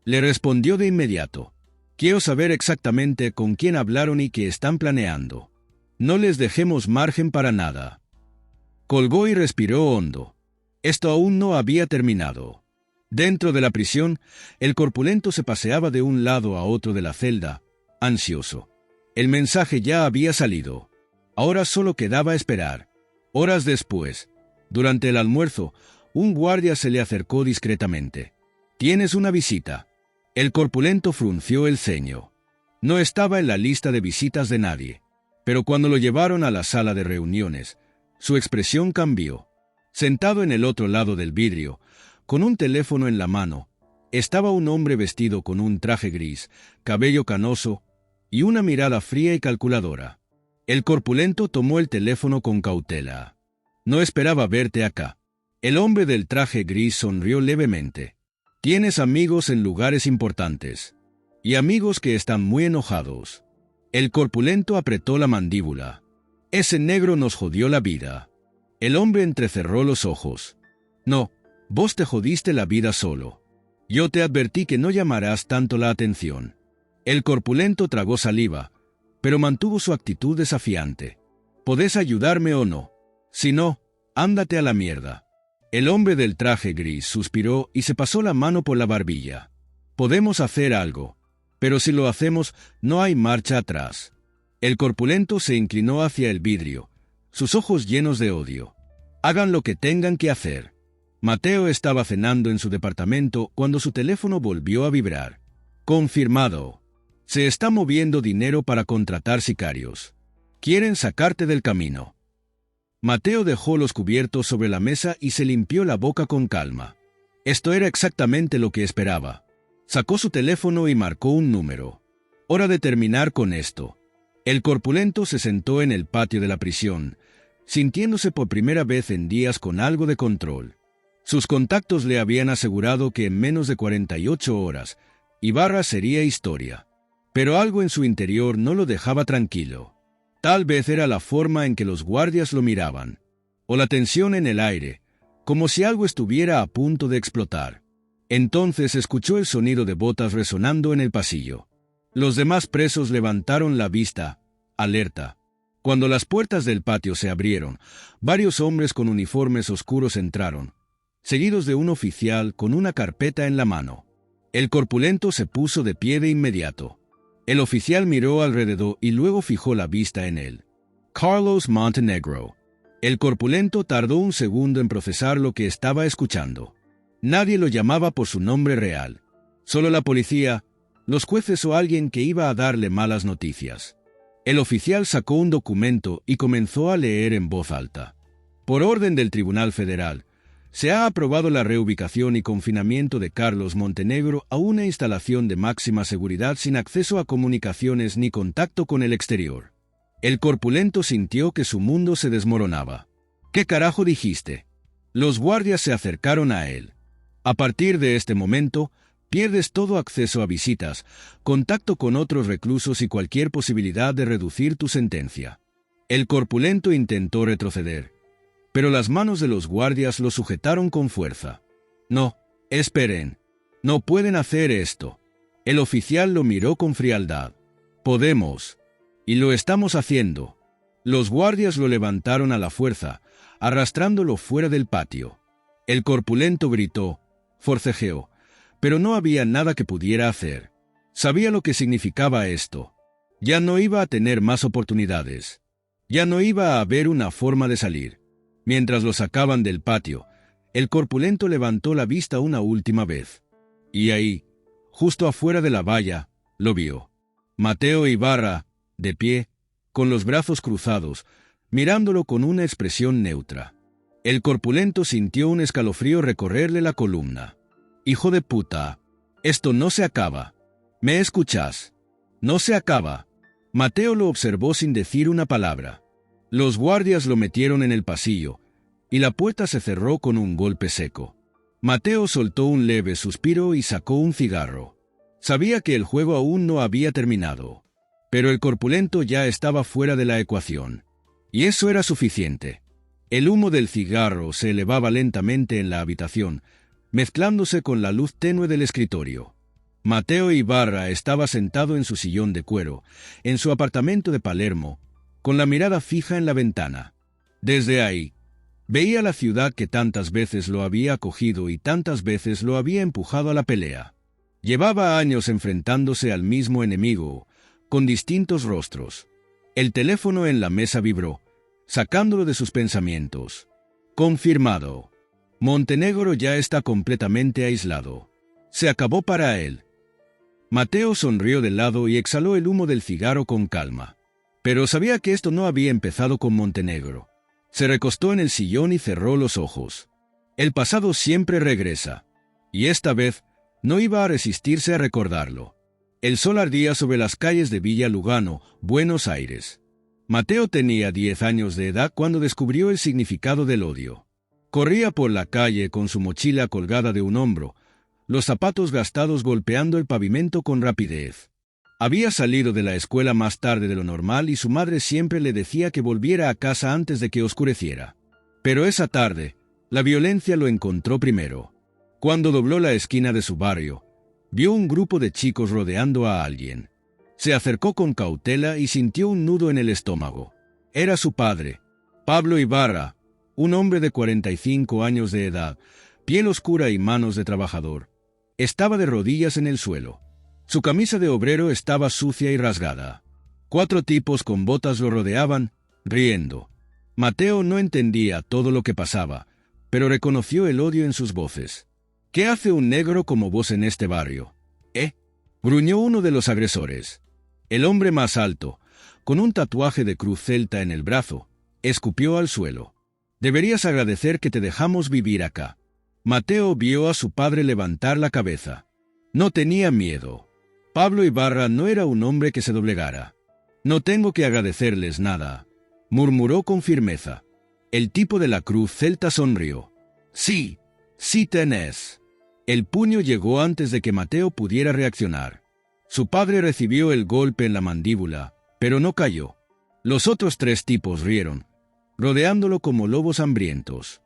le respondió de inmediato. «Quiero saber exactamente con quién hablaron y qué están planeando. No les dejemos margen para nada». Colgó y respiró hondo. Esto aún no había terminado. Dentro de la prisión, el corpulento se paseaba de un lado a otro de la celda, ansioso. El mensaje ya había salido. Ahora solo quedaba esperar. Horas después, durante el almuerzo, un guardia se le acercó discretamente. «Tienes una visita». El corpulento frunció el ceño. No estaba en la lista de visitas de nadie, pero cuando lo llevaron a la sala de reuniones, su expresión cambió. Sentado en el otro lado del vidrio, con un teléfono en la mano, estaba un hombre vestido con un traje gris, cabello canoso y una mirada fría y calculadora. El corpulento tomó el teléfono con cautela. «No esperaba verte acá». El hombre del traje gris sonrió levemente. «Tienes amigos en lugares importantes. Y amigos que están muy enojados». El corpulento apretó la mandíbula. «Ese negro nos jodió la vida». El hombre entrecerró los ojos. «No, vos te jodiste la vida solo. Yo te advertí que no llamarás tanto la atención». El corpulento tragó saliva, pero mantuvo su actitud desafiante. «¿Podés ayudarme o no? Si no, ándate a la mierda». El hombre del traje gris suspiró y se pasó la mano por la barbilla. «Podemos hacer algo, pero si lo hacemos, no hay marcha atrás». El corpulento se inclinó hacia el vidrio, sus ojos llenos de odio. «Hagan lo que tengan que hacer». Mateo estaba cenando en su departamento cuando su teléfono volvió a vibrar. «Confirmado. Se está moviendo dinero para contratar sicarios. Quieren sacarte del camino». Mateo dejó los cubiertos sobre la mesa y se limpió la boca con calma. Esto era exactamente lo que esperaba. Sacó su teléfono y marcó un número. Hora de terminar con esto. El corpulento se sentó en el patio de la prisión, sintiéndose por primera vez en días con algo de control. Sus contactos le habían asegurado que en menos de 48 horas, Ibarra sería historia. Pero algo en su interior no lo dejaba tranquilo. Tal vez era la forma en que los guardias lo miraban, o la tensión en el aire, como si algo estuviera a punto de explotar. Entonces escuchó el sonido de botas resonando en el pasillo. Los demás presos levantaron la vista, alerta. Cuando las puertas del patio se abrieron, varios hombres con uniformes oscuros entraron, seguidos de un oficial con una carpeta en la mano. El corpulento se puso de pie de inmediato. El oficial miró alrededor y luego fijó la vista en él. Carlos Montenegro. El corpulento tardó un segundo en procesar lo que estaba escuchando. Nadie lo llamaba por su nombre real. Solo la policía, los jueces o alguien que iba a darle malas noticias. El oficial sacó un documento y comenzó a leer en voz alta. Por orden del Tribunal Federal, se ha aprobado la reubicación y confinamiento de Carlos Montenegro a una instalación de máxima seguridad sin acceso a comunicaciones ni contacto con el exterior. El corpulento sintió que su mundo se desmoronaba. ¿Qué carajo dijiste? Los guardias se acercaron a él. A partir de este momento, pierdes todo acceso a visitas, contacto con otros reclusos y cualquier posibilidad de reducir tu sentencia. El corpulento intentó retroceder, pero las manos de los guardias lo sujetaron con fuerza. No, esperen. No pueden hacer esto. El oficial lo miró con frialdad. Podemos. Y lo estamos haciendo. Los guardias lo levantaron a la fuerza, arrastrándolo fuera del patio. El corpulento gritó, forcejeó, pero no había nada que pudiera hacer. Sabía lo que significaba esto. Ya no iba a tener más oportunidades. Ya no iba a haber una forma de salir. Mientras lo sacaban del patio, el corpulento levantó la vista una última vez. Y ahí, justo afuera de la valla, lo vio. Mateo Ibarra, de pie, con los brazos cruzados, mirándolo con una expresión neutra. El corpulento sintió un escalofrío recorrerle la columna. «Hijo de puta, esto no se acaba. ¿Me escuchás? No se acaba». Mateo lo observó sin decir una palabra. Los guardias lo metieron en el pasillo, y la puerta se cerró con un golpe seco. Mateo soltó un leve suspiro y sacó un cigarro. Sabía que el juego aún no había terminado, pero el corpulento ya estaba fuera de la ecuación. Y eso era suficiente. El humo del cigarro se elevaba lentamente en la habitación, mezclándose con la luz tenue del escritorio. Mateo Ibarra estaba sentado en su sillón de cuero, en su apartamento de Palermo, con la mirada fija en la ventana. Desde ahí, veía la ciudad que tantas veces lo había acogido y tantas veces lo había empujado a la pelea. Llevaba años enfrentándose al mismo enemigo, con distintos rostros. El teléfono en la mesa vibró, sacándolo de sus pensamientos. Confirmado. Montenegro ya está completamente aislado. Se acabó para él. Mateo sonrió de lado y exhaló el humo del cigarro con calma. Pero sabía que esto no había empezado con Montenegro. Se recostó en el sillón y cerró los ojos. El pasado siempre regresa. Y esta vez no iba a resistirse a recordarlo. El sol ardía sobre las calles de Villa Lugano, Buenos Aires. Mateo tenía 10 años de edad cuando descubrió el significado del odio. Corría por la calle con su mochila colgada de un hombro, los zapatos gastados golpeando el pavimento con rapidez. Había salido de la escuela más tarde de lo normal y su madre siempre le decía que volviera a casa antes de que oscureciera. Pero esa tarde, la violencia lo encontró primero. Cuando dobló la esquina de su barrio, vio un grupo de chicos rodeando a alguien. Se acercó con cautela y sintió un nudo en el estómago. Era su padre, Pablo Ibarra, un hombre de 45 años de edad, piel oscura y manos de trabajador. Estaba de rodillas en el suelo. Su camisa de obrero estaba sucia y rasgada. 4 tipos con botas lo rodeaban, riendo. Mateo no entendía todo lo que pasaba, pero reconoció el odio en sus voces. «¿Qué hace un negro como vos en este barrio? Gruñó uno de los agresores. El hombre más alto, con un tatuaje de cruz celta en el brazo, escupió al suelo. «Deberías agradecer que te dejamos vivir acá». Mateo vio a su padre levantar la cabeza. No tenía miedo. Pablo Ibarra no era un hombre que se doblegara. «No tengo que agradecerles nada», murmuró con firmeza. El tipo de la cruz celta sonrió. «Sí, sí tenés». El puño llegó antes de que Mateo pudiera reaccionar. Su padre recibió el golpe en la mandíbula, pero no cayó. Los otros 3 tipos rieron, rodeándolo como lobos hambrientos.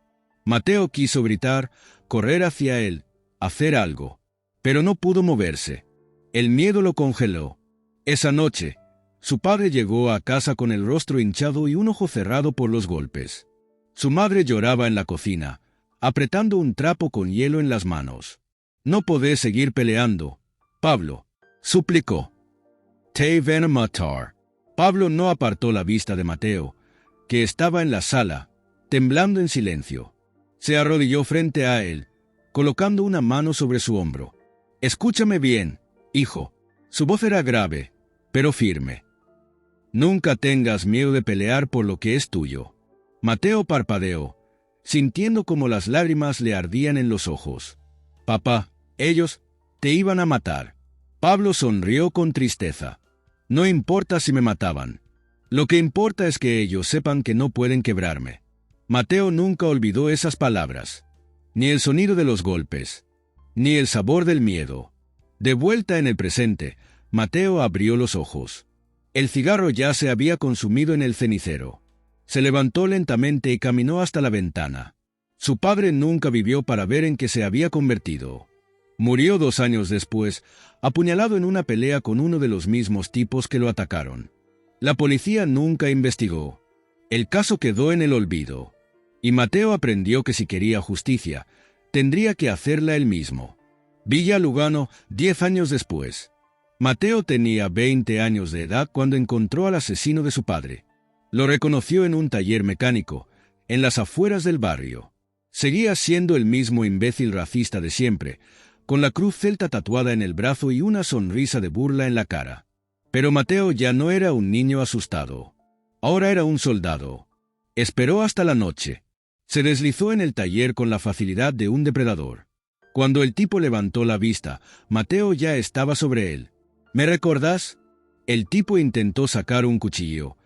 Mateo quiso gritar, correr hacia él, hacer algo, pero no pudo moverse. El miedo lo congeló. Esa noche, su padre llegó a casa con el rostro hinchado y un ojo cerrado por los golpes. Su madre lloraba en la cocina, apretando un trapo con hielo en las manos. «No podés seguir peleando, Pablo», suplicó. «Te van a matar». Pablo no apartó la vista de Mateo, que estaba en la sala, temblando en silencio. Se arrodilló frente a él, colocando una mano sobre su hombro. «Escúchame bien, hijo». Su voz era grave, pero firme. «Nunca tengas miedo de pelear por lo que es tuyo». Mateo parpadeó, sintiendo como las lágrimas le ardían en los ojos. «Papá, ellos te iban a matar». Pablo sonrió con tristeza. «No importa si me mataban. Lo que importa es que ellos sepan que no pueden quebrarme». Mateo nunca olvidó esas palabras. Ni el sonido de los golpes, ni el sabor del miedo. De vuelta en el presente, Mateo abrió los ojos. El cigarro ya se había consumido en el cenicero. Se levantó lentamente y caminó hasta la ventana. Su padre nunca vivió para ver en qué se había convertido. Murió 2 años después, apuñalado en una pelea con uno de los mismos tipos que lo atacaron. La policía nunca investigó. El caso quedó en el olvido. Y Mateo aprendió que si quería justicia, tendría que hacerla él mismo. Villa Lugano, 10 años después. Mateo tenía 20 años de edad cuando encontró al asesino de su padre. Lo reconoció en un taller mecánico, en las afueras del barrio. Seguía siendo el mismo imbécil racista de siempre, con la cruz celta tatuada en el brazo y una sonrisa de burla en la cara. Pero Mateo ya no era un niño asustado. Ahora era un soldado. Esperó hasta la noche. Se deslizó en el taller con la facilidad de un depredador. Cuando el tipo levantó la vista, Mateo ya estaba sobre él. «¿Me recordás?» El tipo intentó sacar un cuchillo,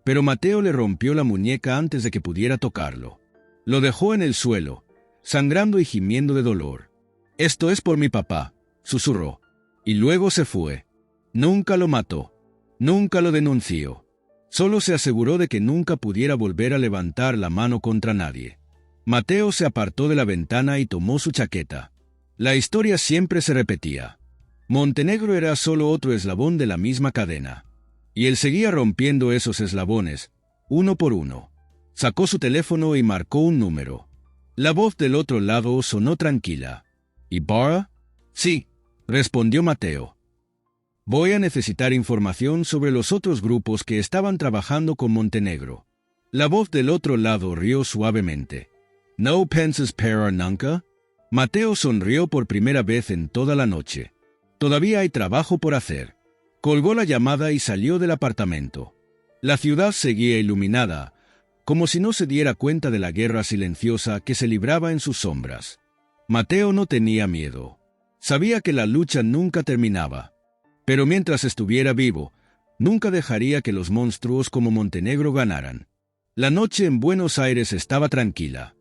pero Mateo le rompió la muñeca antes de que pudiera tocarlo. Lo dejó en el suelo, sangrando y gimiendo de dolor. «Esto es por mi papá», susurró, y luego se fue. Nunca lo mató, nunca lo denunció. Solo se aseguró de que nunca pudiera volver a levantar la mano contra nadie. Mateo se apartó de la ventana y tomó su chaqueta. La historia siempre se repetía. Montenegro era solo otro eslabón de la misma cadena. Y él seguía rompiendo esos eslabones, uno por uno. Sacó su teléfono y marcó un número. La voz del otro lado sonó tranquila. «¿Ibarra?» «Sí», respondió Mateo. «Voy a necesitar información sobre los otros grupos que estaban trabajando con Montenegro». La voz del otro lado rió suavemente. «¿No piensas parar nunca?» Mateo sonrió por primera vez en toda la noche. Todavía hay trabajo por hacer. Colgó la llamada y salió del apartamento. La ciudad seguía iluminada, como si no se diera cuenta de la guerra silenciosa que se libraba en sus sombras. Mateo no tenía miedo. Sabía que la lucha nunca terminaba. Pero mientras estuviera vivo, nunca dejaría que los monstruos como Montenegro ganaran. La noche en Buenos Aires estaba tranquila.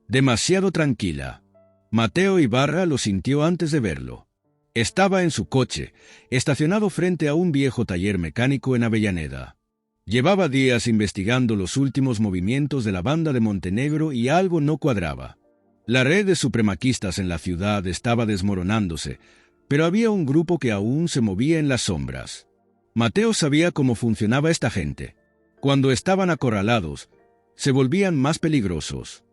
Demasiado tranquila. Mateo Ibarra lo sintió antes de verlo. Estaba en su coche, estacionado frente a un viejo taller mecánico en Avellaneda. Llevaba días investigando los últimos movimientos de la banda de Montenegro y algo no cuadraba. La red de supremacistas en la ciudad estaba desmoronándose, pero había un grupo que aún se movía en las sombras. Mateo sabía cómo funcionaba esta gente. Cuando estaban acorralados, se volvían más peligrosos.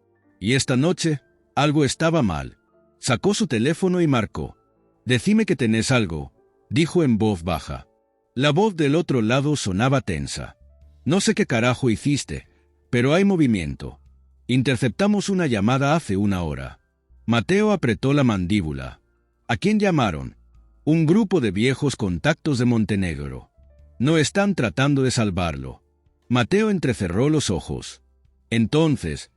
Y esta noche, algo estaba mal. Sacó su teléfono y marcó. «Decime que tenés algo», dijo en voz baja. La voz del otro lado sonaba tensa. «No sé qué carajo hiciste, pero hay movimiento. Interceptamos una llamada hace 1 hora». Mateo apretó la mandíbula. «¿A quién llamaron?» «Un grupo de viejos contactos de Montenegro. No están tratando de salvarlo». Mateo entrecerró los ojos. «Entonces,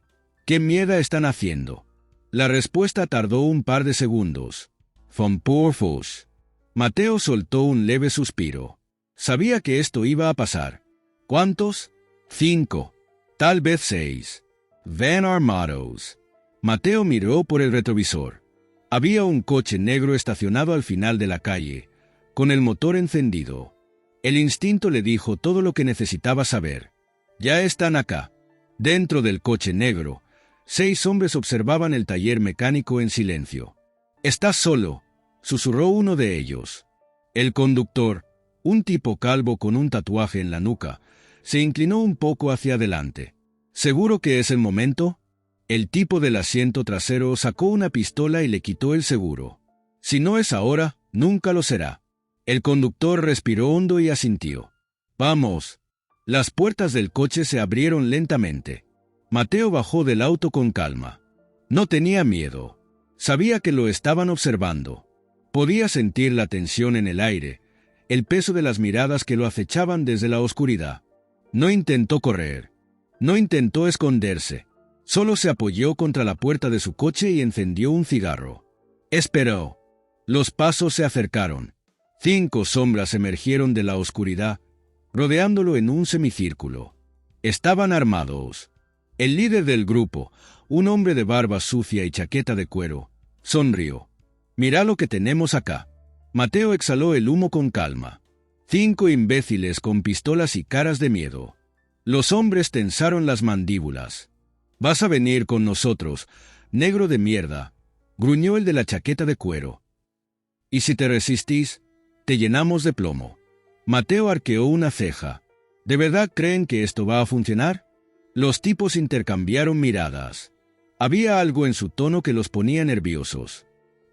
¿qué mierda están haciendo?» La respuesta tardó un par de segundos. Von Porfos. Mateo soltó un leve suspiro. Sabía que esto iba a pasar. ¿Cuántos? 5. Tal vez 6. Van armados. Mateo miró por el retrovisor. Había un coche negro estacionado al final de la calle, con el motor encendido. El instinto le dijo todo lo que necesitaba saber. Ya están acá. Dentro del coche negro, 6 hombres observaban el taller mecánico en silencio. «Estás solo», susurró uno de ellos. El conductor, un tipo calvo con un tatuaje en la nuca, se inclinó un poco hacia adelante. «¿Seguro que es el momento?» El tipo del asiento trasero sacó una pistola y le quitó el seguro. «Si no es ahora, nunca lo será». El conductor respiró hondo y asintió. «Vamos». Las puertas del coche se abrieron lentamente. Mateo bajó del auto con calma. No tenía miedo. Sabía que lo estaban observando. Podía sentir la tensión en el aire, el peso de las miradas que lo acechaban desde la oscuridad. No intentó correr. No intentó esconderse. Solo se apoyó contra la puerta de su coche y encendió un cigarro. Esperó. Los pasos se acercaron. 5 sombras emergieron de la oscuridad, rodeándolo en un semicírculo. Estaban armados. El líder del grupo, un hombre de barba sucia y chaqueta de cuero, sonrió. «Mira lo que tenemos acá». Mateo exhaló el humo con calma. 5 imbéciles con pistolas y caras de miedo. Los hombres tensaron las mandíbulas. «Vas a venir con nosotros, negro de mierda», gruñó el de la chaqueta de cuero. «Y si te resistís, te llenamos de plomo». Mateo arqueó una ceja. ¿De verdad creen que esto va a funcionar? Los tipos intercambiaron miradas. Había algo en su tono que los ponía nerviosos.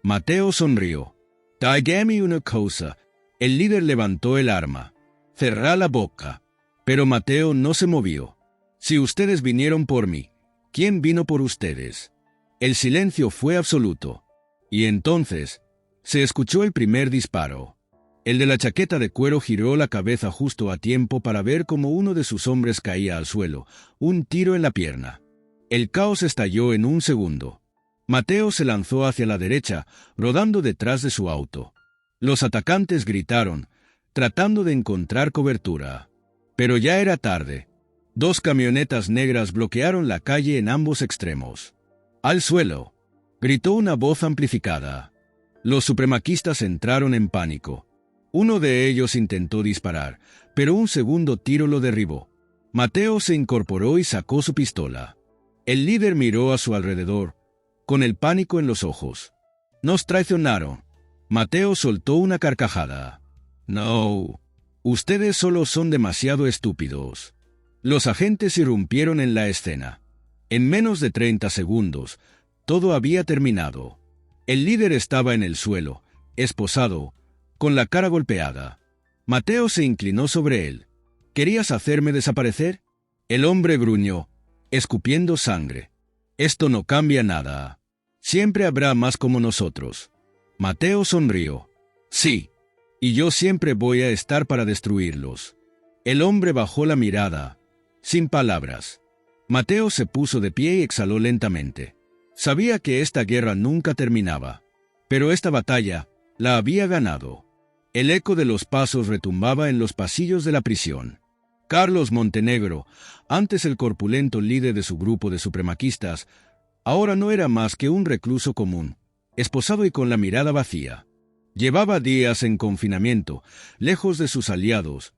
Mateo sonrió. «Dígame una cosa». El líder levantó el arma. «Cerrá la boca». Pero Mateo no se movió. «Si ustedes vinieron por mí, ¿quién vino por ustedes?» El silencio fue absoluto. Y entonces, se escuchó el primer disparo. El de la chaqueta de cuero giró la cabeza justo a tiempo para ver cómo uno de sus hombres caía al suelo, un tiro en la pierna. El caos estalló en un segundo. Mateo se lanzó hacia la derecha, rodando detrás de su auto. Los atacantes gritaron, tratando de encontrar cobertura. Pero ya era tarde. 2 camionetas negras bloquearon la calle en ambos extremos. «¡Al suelo!», gritó una voz amplificada. Los supremaquistas entraron en pánico. Uno de ellos intentó disparar, pero un segundo tiro lo derribó. Mateo se incorporó y sacó su pistola. El líder miró a su alrededor, con el pánico en los ojos. «Nos traicionaron». Mateo soltó una carcajada. «No, ustedes solo son demasiado estúpidos». Los agentes irrumpieron en la escena. En menos de 30 segundos, todo había terminado. El líder estaba en el suelo, esposado, con la cara golpeada. Mateo se inclinó sobre él. «¿Querías hacerme desaparecer?». El hombre gruñó, escupiendo sangre. «Esto no cambia nada. Siempre habrá más como nosotros». Mateo sonrió. «Sí, y yo siempre voy a estar para destruirlos». El hombre bajó la mirada, sin palabras. Mateo se puso de pie y exhaló lentamente. Sabía que esta guerra nunca terminaba, pero esta batalla la había ganado. El eco de los pasos retumbaba en los pasillos de la prisión. Carlos Montenegro, antes el corpulento líder de su grupo de supremaquistas, ahora no era más que un recluso común, esposado y con la mirada vacía. Llevaba días en confinamiento, lejos de sus aliados,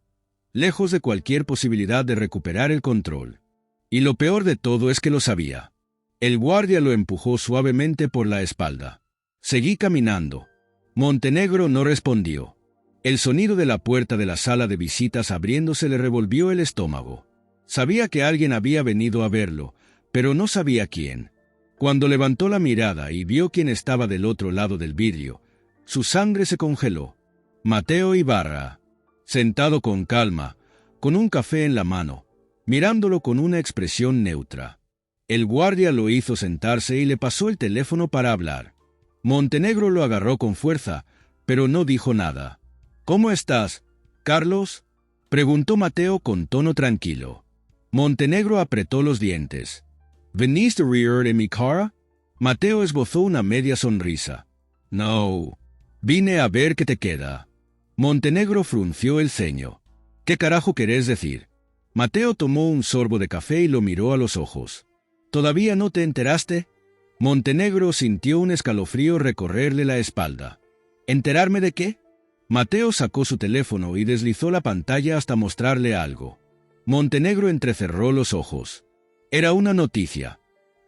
lejos de cualquier posibilidad de recuperar el control. Y lo peor de todo es que lo sabía. El guardia lo empujó suavemente por la espalda. Seguí caminando. Montenegro no respondió. El sonido de la puerta de la sala de visitas abriéndose le revolvió el estómago. Sabía que alguien había venido a verlo, pero no sabía quién. Cuando levantó la mirada y vio quién estaba del otro lado del vidrio, su sangre se congeló. Mateo Ibarra, sentado con calma, con un café en la mano, mirándolo con una expresión neutra. El guardia lo hizo sentarse y le pasó el teléfono para hablar. Montenegro lo agarró con fuerza, pero no dijo nada. «¿Cómo estás, Carlos?», preguntó Mateo con tono tranquilo. Montenegro apretó los dientes. «¿Venís de reír en mi cara?». Mateo esbozó una media sonrisa. No. Vine a ver qué te queda. Montenegro frunció el ceño. ¿Qué carajo querés decir? Mateo tomó un sorbo de café y lo miró a los ojos. ¿Todavía no te enteraste? Montenegro sintió un escalofrío recorrerle la espalda. ¿Enterarme de qué? Mateo sacó su teléfono y deslizó la pantalla hasta mostrarle algo. Montenegro entrecerró los ojos. Era una noticia.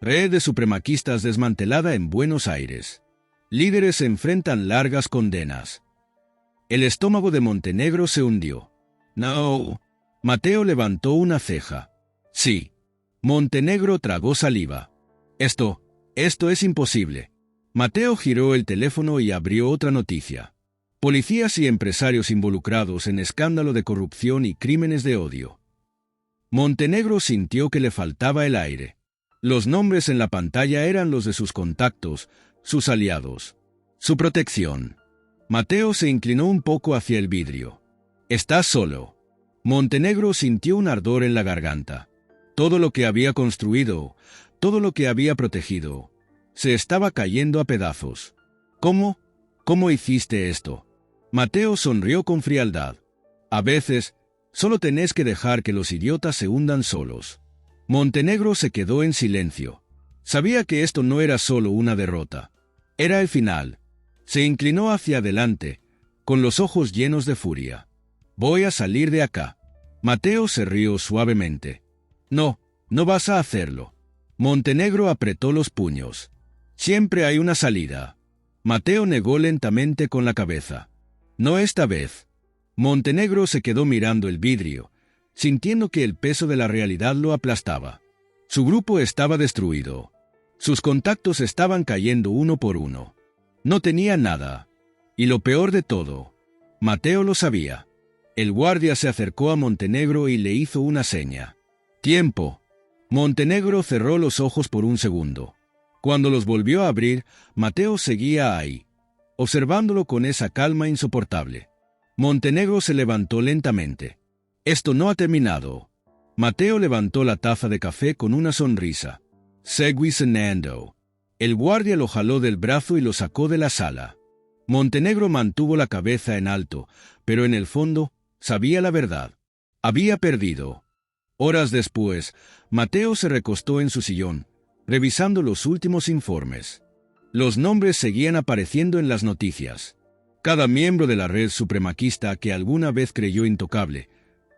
Red de supremaquistas desmantelada en Buenos Aires. Líderes enfrentan largas condenas. El estómago de Montenegro se hundió. No. Mateo levantó una ceja. Sí. Montenegro tragó saliva. Esto es imposible. Mateo giró el teléfono y abrió otra noticia. Policías y empresarios involucrados en escándalo de corrupción y crímenes de odio. Montenegro sintió que le faltaba el aire. Los nombres en la pantalla eran los de sus contactos, sus aliados, su protección. Mateo se inclinó un poco hacia el vidrio. «Estás solo». Montenegro sintió un ardor en la garganta. Todo lo que había construido, todo lo que había protegido, se estaba cayendo a pedazos. ¿Cómo? ¿Cómo hiciste esto? Mateo sonrió con frialdad. A veces, solo tenés que dejar que los idiotas se hundan solos. Montenegro se quedó en silencio. Sabía que esto no era solo una derrota. Era el final. Se inclinó hacia adelante, con los ojos llenos de furia. «Voy a salir de acá». Mateo se rió suavemente. «No, no vas a hacerlo». Montenegro apretó los puños. «Siempre hay una salida». Mateo negó lentamente con la cabeza. «No esta vez». Montenegro se quedó mirando el vidrio, sintiendo que el peso de la realidad lo aplastaba. Su grupo estaba destruido. Sus contactos estaban cayendo uno por uno. No tenía nada. Y lo peor de todo, Mateo lo sabía. El guardia se acercó a Montenegro y le hizo una seña. «Tiempo». Montenegro cerró los ojos por un segundo. Cuando los volvió a abrir, Mateo seguía ahí, observándolo con esa calma insoportable. Montenegro se levantó lentamente. «Esto no ha terminado». Mateo levantó la taza de café con una sonrisa. «Segui cenando». El guardia lo jaló del brazo y lo sacó de la sala. Montenegro mantuvo la cabeza en alto, pero en el fondo sabía la verdad. Había perdido. Horas después, Mateo se recostó en su sillón, revisando los últimos informes. Los nombres seguían apareciendo en las noticias. Cada miembro de la red supremaquista que alguna vez creyó intocable,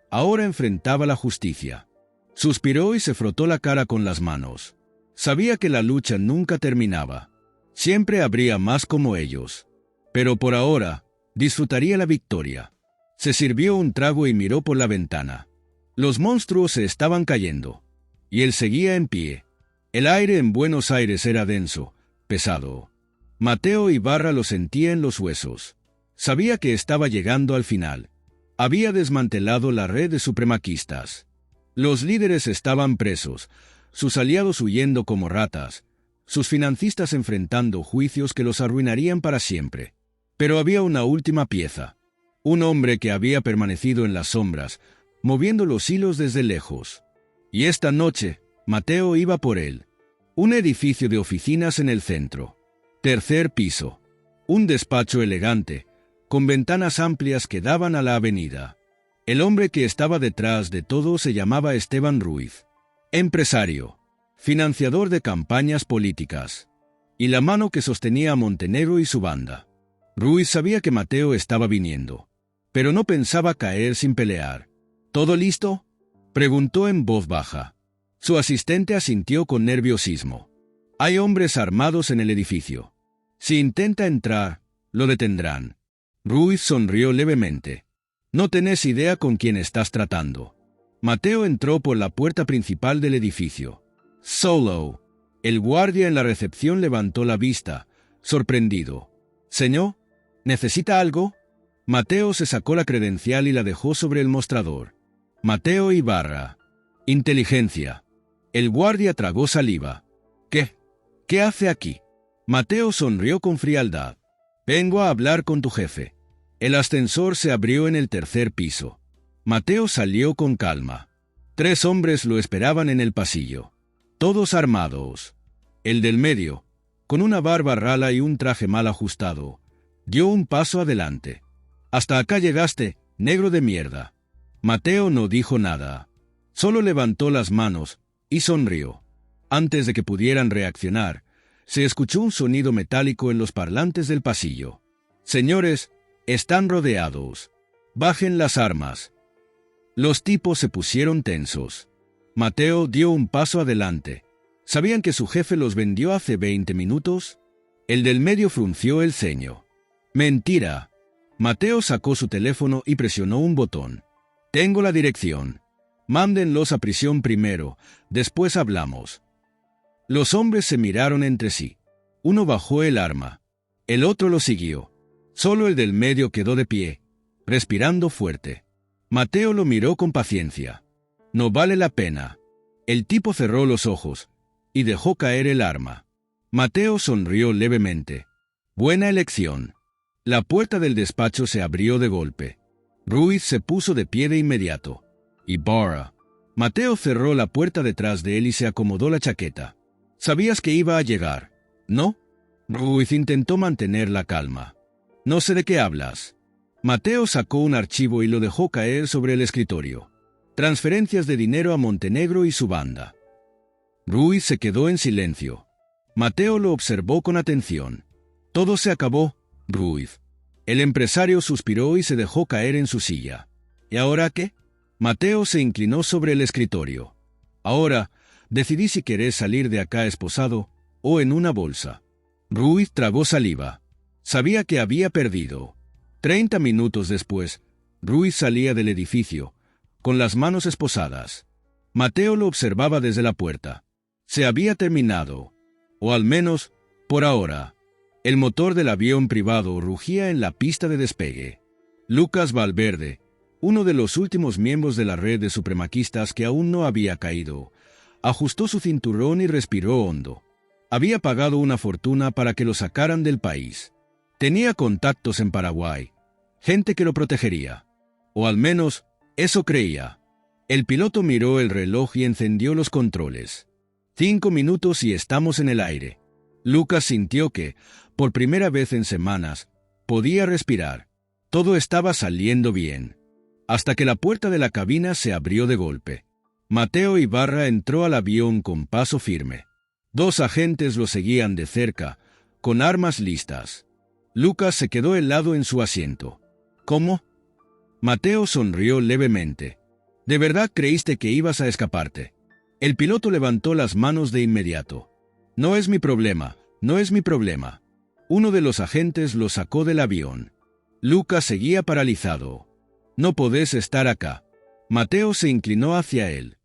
ahora enfrentaba la justicia. Suspiró y se frotó la cara con las manos. Sabía que la lucha nunca terminaba. Siempre habría más como ellos. Pero por ahora, disfrutaría la victoria. Se sirvió un trago y miró por la ventana. Los monstruos se estaban cayendo. Y él seguía en pie. El aire en Buenos Aires era denso, pesado. Mateo Ibarra lo sentía en los huesos. Sabía que estaba llegando al final. Había desmantelado la red de supremaquistas. Los líderes estaban presos, sus aliados huyendo como ratas, sus financistas enfrentando juicios que los arruinarían para siempre. Pero había una última pieza. Un hombre que había permanecido en las sombras, moviendo los hilos desde lejos. Y esta noche, Mateo iba por él. Un edificio de oficinas en el centro. Tercer piso. Un despacho elegante, con ventanas amplias que daban a la avenida. El hombre que estaba detrás de todo se llamaba Esteban Ruiz. Empresario. Financiador de campañas políticas. Y la mano que sostenía a Montenegro y su banda. Ruiz sabía que Mateo estaba viniendo, pero no pensaba caer sin pelear. ¿Todo listo?, preguntó en voz baja. Su asistente asintió con nerviosismo. Hay hombres armados en el edificio. Si intenta entrar, lo detendrán. Ruiz sonrió levemente. No tenés idea con quién estás tratando. Mateo entró por la puerta principal del edificio. Solo. El guardia en la recepción levantó la vista, sorprendido. Señor, ¿necesita algo? Mateo se sacó la credencial y la dejó sobre el mostrador. Mateo Ibarra. Inteligencia. El guardia tragó saliva. ¿Qué hace aquí? Mateo sonrió con frialdad. Vengo a hablar con tu jefe. El ascensor se abrió en el tercer piso. Mateo salió con calma. 3 hombres lo esperaban en el pasillo. Todos armados. El del medio, con una barba rala y un traje mal ajustado. Dio un paso adelante. «Hasta acá llegaste, negro de mierda». Mateo no dijo nada. Solo levantó las manos y sonrió. Antes de que pudieran reaccionar, se escuchó un sonido metálico en los parlantes del pasillo. «Señores, están rodeados. Bajen las armas». Los tipos se pusieron tensos. Mateo dio un paso adelante. ¿Sabían que su jefe los vendió hace 20 minutos? El del medio frunció el ceño. «Mentira». Mateo sacó su teléfono y presionó un botón. «Tengo la dirección. Mándenlos a prisión primero, después hablamos». Los hombres se miraron entre sí. Uno bajó el arma. El otro lo siguió. Solo el del medio quedó de pie, respirando fuerte. Mateo lo miró con paciencia. «No vale la pena». El tipo cerró los ojos y dejó caer el arma. Mateo sonrió levemente. «Buena elección». La puerta del despacho se abrió de golpe. Ruiz se puso de pie de inmediato. «Ibarra». Mateo cerró la puerta detrás de él y se acomodó la chaqueta. «Sabías que iba a llegar, ¿no?» Ruiz intentó mantener la calma. «No sé de qué hablas». Mateo sacó un archivo y lo dejó caer sobre el escritorio. «Transferencias de dinero a Montenegro y su banda». Ruiz se quedó en silencio. Mateo lo observó con atención. «Todo se acabó, Ruiz». El empresario suspiró y se dejó caer en su silla. «¿Y ahora qué?» Mateo se inclinó sobre el escritorio. «Ahora, decidí si querés salir de acá esposado o en una bolsa». Ruiz tragó saliva. Sabía que había perdido. 30 minutos después, Ruiz salía del edificio, con las manos esposadas. Mateo lo observaba desde la puerta. Se había terminado, o al menos, por ahora. El motor del avión privado rugía en la pista de despegue. Lucas Valverde, uno de los últimos miembros de la red de supremaquistas que aún no había caído, ajustó su cinturón y respiró hondo. Había pagado una fortuna para que lo sacaran del país. Tenía contactos en Paraguay, gente que lo protegería. O al menos, eso creía. El piloto miró el reloj y encendió los controles. 5 minutos y estamos en el aire. Lucas sintió que, por primera vez en semanas, podía respirar. Todo estaba saliendo bien. Hasta que la puerta de la cabina se abrió de golpe. Mateo Ibarra entró al avión con paso firme. 2 agentes lo seguían de cerca, con armas listas. Lucas se quedó helado en su asiento. «¿Cómo?» Mateo sonrió levemente. «¿De verdad creíste que ibas a escaparte?» El piloto levantó las manos de inmediato. «No es mi problema, no es mi problema». Uno de los agentes lo sacó del avión. Lucas seguía paralizado. «No podés estar acá». Mateo se inclinó hacia él.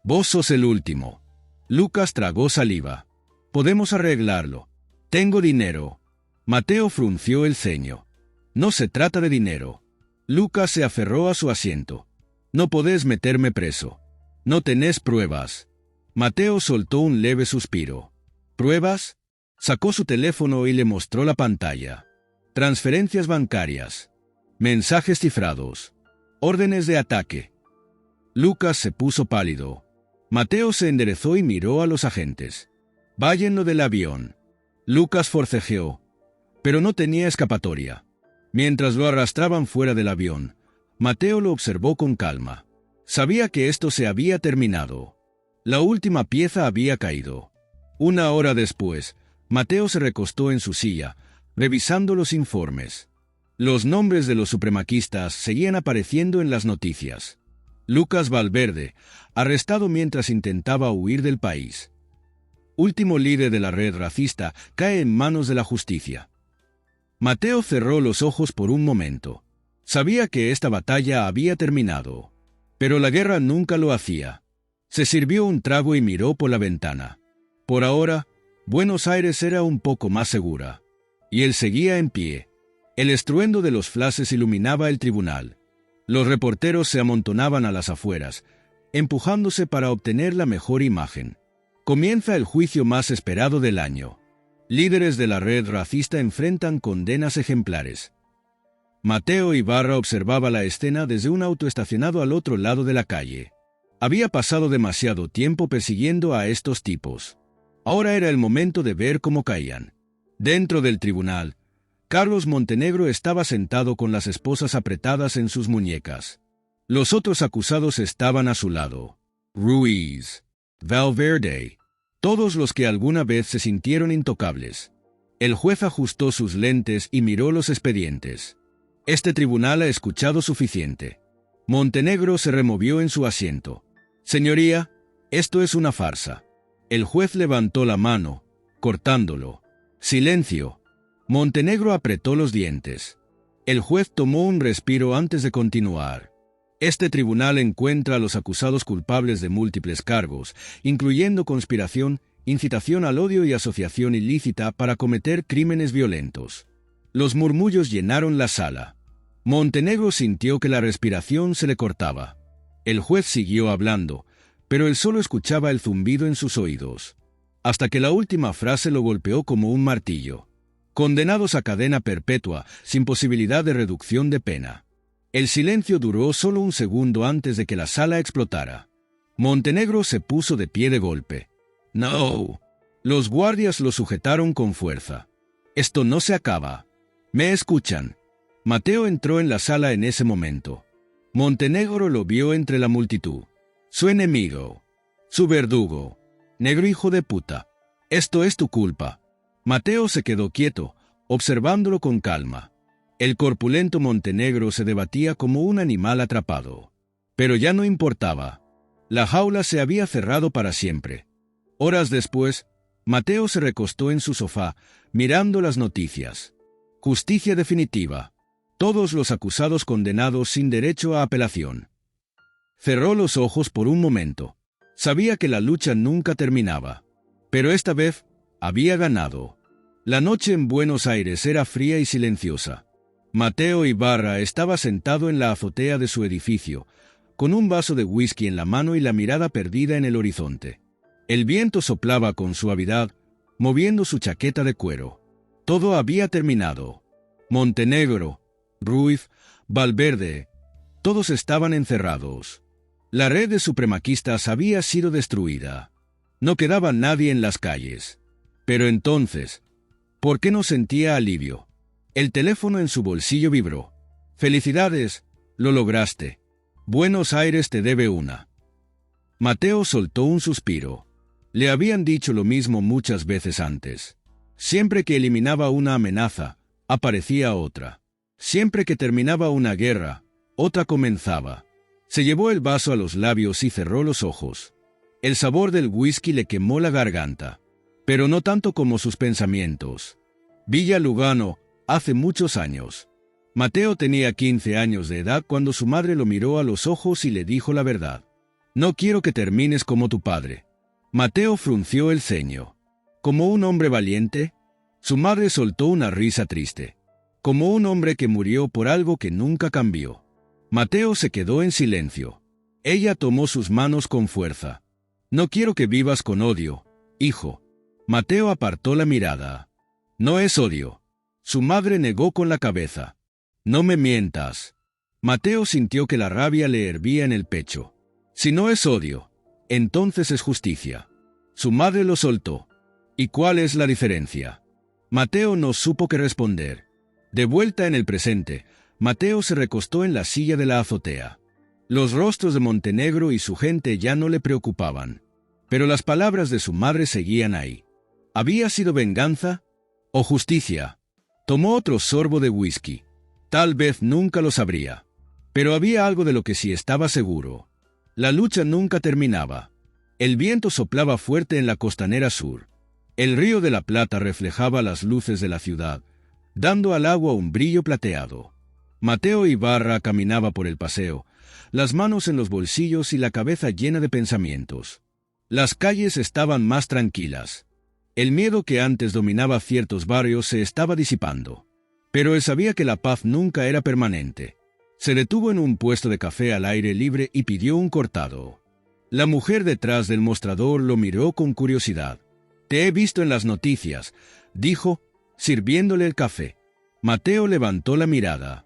«Vos sos el último». Lucas tragó saliva. «Podemos arreglarlo. Tengo dinero». Mateo frunció el ceño. «No se trata de dinero». Lucas se aferró a su asiento. «No podés meterme preso. No tenés pruebas». Mateo soltó un leve suspiro. «¿Pruebas?» Sacó su teléfono y le mostró la pantalla. Transferencias bancarias. Mensajes cifrados. Órdenes de ataque. Lucas se puso pálido. Mateo se enderezó y miró a los agentes. «Váyanlo del avión». Lucas forcejeó, pero no tenía escapatoria. Mientras lo arrastraban fuera del avión, Mateo lo observó con calma. Sabía que esto se había terminado. La última pieza había caído. 1 hora después, Mateo se recostó en su silla, revisando los informes. Los nombres de los supremaquistas seguían apareciendo en las noticias. Lucas Valverde, arrestado mientras intentaba huir del país. Último líder de la red racista, cae en manos de la justicia. Mateo cerró los ojos por un momento. Sabía que esta batalla había terminado, pero la guerra nunca lo hacía. Se sirvió un trago y miró por la ventana. Por ahora, Buenos Aires era un poco más segura. Y él seguía en pie. El estruendo de los flashes iluminaba el tribunal. Los reporteros se amontonaban a las afueras, empujándose para obtener la mejor imagen. Comienza el juicio más esperado del año. Líderes de la red racista enfrentan condenas ejemplares. Mateo Ibarra observaba la escena desde un auto estacionado al otro lado de la calle. Había pasado demasiado tiempo persiguiendo a estos tipos. Ahora era el momento de ver cómo caían. Dentro del tribunal, Carlos Montenegro estaba sentado con las esposas apretadas en sus muñecas. Los otros acusados estaban a su lado. Ruiz, Valverde, todos los que alguna vez se sintieron intocables. El juez ajustó sus lentes y miró los expedientes. Este tribunal ha escuchado suficiente. Montenegro se removió en su asiento. Señoría, esto es una farsa. El juez levantó la mano, cortándolo. Silencio. Montenegro apretó los dientes. El juez tomó un respiro antes de continuar. Este tribunal encuentra a los acusados culpables de múltiples cargos, incluyendo conspiración, incitación al odio y asociación ilícita para cometer crímenes violentos. Los murmullos llenaron la sala. Montenegro sintió que la respiración se le cortaba. El juez siguió hablando, pero él solo escuchaba el zumbido en sus oídos, hasta que la última frase lo golpeó como un martillo. Condenados a cadena perpetua, sin posibilidad de reducción de pena. El silencio duró solo un segundo antes de que la sala explotara. Montenegro se puso de pie de golpe. ¡No! Los guardias lo sujetaron con fuerza. Esto no se acaba. ¿Me escuchan? Mateo entró en la sala en ese momento. Montenegro lo vio entre la multitud. Su enemigo. Su verdugo. Negro hijo de puta. Esto es tu culpa. Mateo se quedó quieto, observándolo con calma. El corpulento Montenegro se debatía como un animal atrapado. Pero ya no importaba. La jaula se había cerrado para siempre. Horas después, Mateo se recostó en su sofá, mirando las noticias. Justicia definitiva. Todos los acusados condenados sin derecho a apelación. Cerró los ojos por un momento. Sabía que la lucha nunca terminaba. Pero esta vez, había ganado. La noche en Buenos Aires era fría y silenciosa. Mateo Ibarra estaba sentado en la azotea de su edificio, con un vaso de whisky en la mano y la mirada perdida en el horizonte. El viento soplaba con suavidad, moviendo su chaqueta de cuero. Todo había terminado. Montenegro, Ruiz, Valverde, todos estaban encerrados. La red de supremacistas había sido destruida. No quedaba nadie en las calles. Pero entonces, ¿por qué no sentía alivio? El teléfono en su bolsillo vibró. «Felicidades, lo lograste. Buenos Aires te debe una». Mateo soltó un suspiro. Le habían dicho lo mismo muchas veces antes. Siempre que eliminaba una amenaza, aparecía otra. Siempre que terminaba una guerra, otra comenzaba. Se llevó el vaso a los labios y cerró los ojos. El sabor del whisky le quemó la garganta, pero no tanto como sus pensamientos. Villa Lugano, hace muchos años. Mateo tenía 15 años de edad cuando su madre lo miró a los ojos y le dijo la verdad. «No quiero que termines como tu padre». Mateo frunció el ceño. ¿Como un hombre valiente? Su madre soltó una risa triste. Como un hombre que murió por algo que nunca cambió. Mateo se quedó en silencio. Ella tomó sus manos con fuerza. «No quiero que vivas con odio, hijo». Mateo apartó la mirada. «No es odio». Su madre negó con la cabeza. «No me mientas». Mateo sintió que la rabia le hervía en el pecho. «Si no es odio, entonces es justicia». Su madre lo soltó. «¿Y cuál es la diferencia?». Mateo no supo qué responder. De vuelta en el presente, Mateo se recostó en la silla de la azotea. Los rostros de Montenegro y su gente ya no le preocupaban. Pero las palabras de su madre seguían ahí. ¿Había sido venganza o justicia? Tomó otro sorbo de whisky. Tal vez nunca lo sabría. Pero había algo de lo que sí estaba seguro. La lucha nunca terminaba. El viento soplaba fuerte en la costanera sur. El río de la Plata reflejaba las luces de la ciudad, dando al agua un brillo plateado. Mateo Ibarra caminaba por el paseo, las manos en los bolsillos y la cabeza llena de pensamientos. Las calles estaban más tranquilas. El miedo que antes dominaba ciertos barrios se estaba disipando. Pero él sabía que la paz nunca era permanente. Se detuvo en un puesto de café al aire libre y pidió un cortado. La mujer detrás del mostrador lo miró con curiosidad. «Te he visto en las noticias», dijo, sirviéndole el café. Mateo levantó la mirada.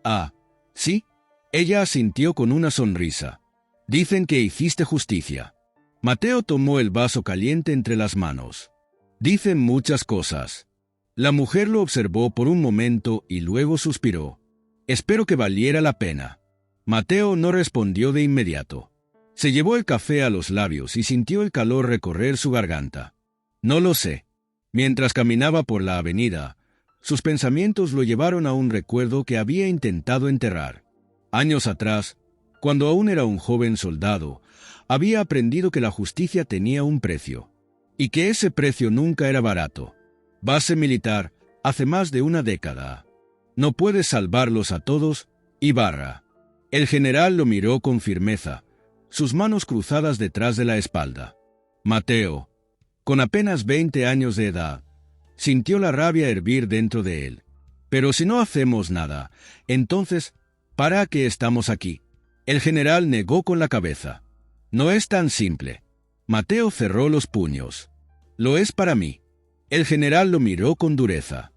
«Ah, ¿sí?». Ella asintió con una sonrisa. «Dicen que hiciste justicia». Mateo tomó el vaso caliente entre las manos. Dicen muchas cosas. La mujer lo observó por un momento y luego suspiró. Espero que valiera la pena. Mateo no respondió de inmediato. Se llevó el café a los labios y sintió el calor recorrer su garganta. No lo sé. Mientras caminaba por la avenida, sus pensamientos lo llevaron a un recuerdo que había intentado enterrar. Años atrás, cuando aún era un joven soldado, había aprendido que la justicia tenía un precio, y que ese precio nunca era barato. Base militar, hace más de una década. No puedes salvarlos a todos, Ibarra. El general lo miró con firmeza, sus manos cruzadas detrás de la espalda. Mateo, con apenas 20 años de edad, sintió la rabia hervir dentro de él. Pero si no hacemos nada, entonces, ¿para qué estamos aquí? El general negó con la cabeza. No es tan simple. Mateo cerró los puños. Lo es para mí. El general lo miró con dureza.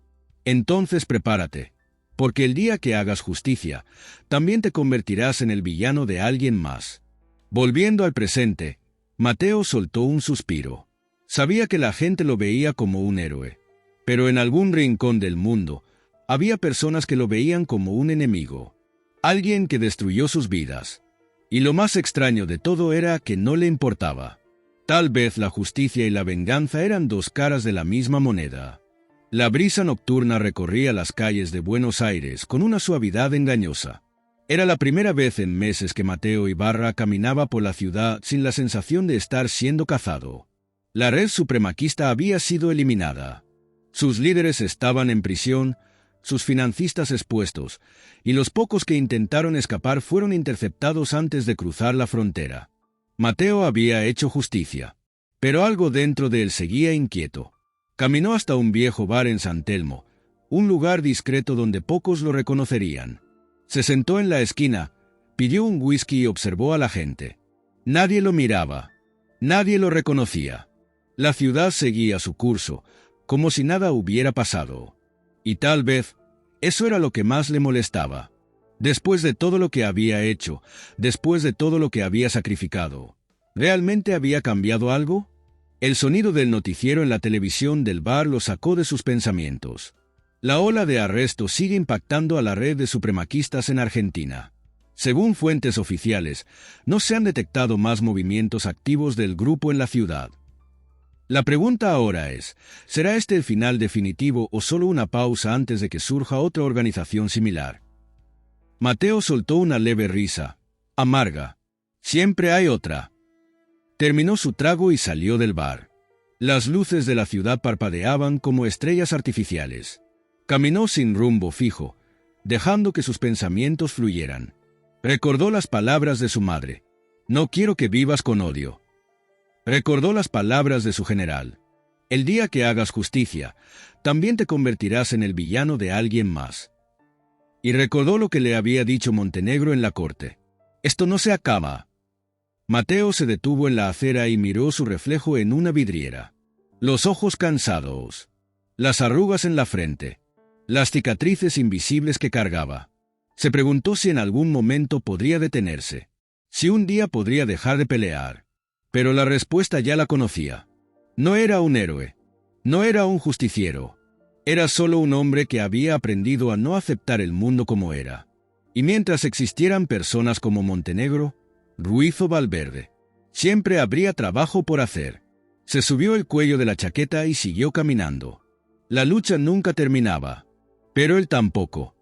Entonces prepárate, porque el día que hagas justicia, también te convertirás en el villano de alguien más. Volviendo al presente, Mateo soltó un suspiro. Sabía que la gente lo veía como un héroe, pero en algún rincón del mundo había personas que lo veían como un enemigo, alguien que destruyó sus vidas. Y lo más extraño de todo era que no le importaba. Tal vez la justicia y la venganza eran dos caras de la misma moneda. La brisa nocturna recorría las calles de Buenos Aires con una suavidad engañosa. Era la primera vez en meses que Mateo Ibarra caminaba por la ciudad sin la sensación de estar siendo cazado. La red supremaquista había sido eliminada. Sus líderes estaban en prisión, sus financistas expuestos, y los pocos que intentaron escapar fueron interceptados antes de cruzar la frontera. Mateo había hecho justicia, pero algo dentro de él seguía inquieto. Caminó hasta un viejo bar en San Telmo, un lugar discreto donde pocos lo reconocerían. Se sentó en la esquina, pidió un whisky y observó a la gente. Nadie lo miraba, nadie lo reconocía. La ciudad seguía su curso, como si nada hubiera pasado. Y tal vez, eso era lo que más le molestaba. Después de todo lo que había hecho, después de todo lo que había sacrificado, ¿realmente había cambiado algo? El sonido del noticiero en la televisión del bar lo sacó de sus pensamientos. La ola de arrestos sigue impactando a la red de supremaquistas en Argentina. Según fuentes oficiales, no se han detectado más movimientos activos del grupo en la ciudad. La pregunta ahora es, ¿será este el final definitivo o solo una pausa antes de que surja otra organización similar? Mateo soltó una leve risa, amarga. Siempre hay otra. Terminó su trago y salió del bar. Las luces de la ciudad parpadeaban como estrellas artificiales. Caminó sin rumbo fijo, dejando que sus pensamientos fluyeran. Recordó las palabras de su madre. No quiero que vivas con odio. Recordó las palabras de su general. El día que hagas justicia, también te convertirás en el villano de alguien más. Y recordó lo que le había dicho Montenegro en la corte. Esto no se acaba. Mateo se detuvo en la acera y miró su reflejo en una vidriera. Los ojos cansados, las arrugas en la frente, las cicatrices invisibles que cargaba. Se preguntó si en algún momento podría detenerse, si un día podría dejar de pelear. Pero la respuesta ya la conocía. No era un héroe, no era un justiciero, era solo un hombre que había aprendido a no aceptar el mundo como era. Y mientras existieran personas como Montenegro, Ruiz o Valverde, siempre habría trabajo por hacer. Se subió el cuello de la chaqueta y siguió caminando. La lucha nunca terminaba, pero él tampoco.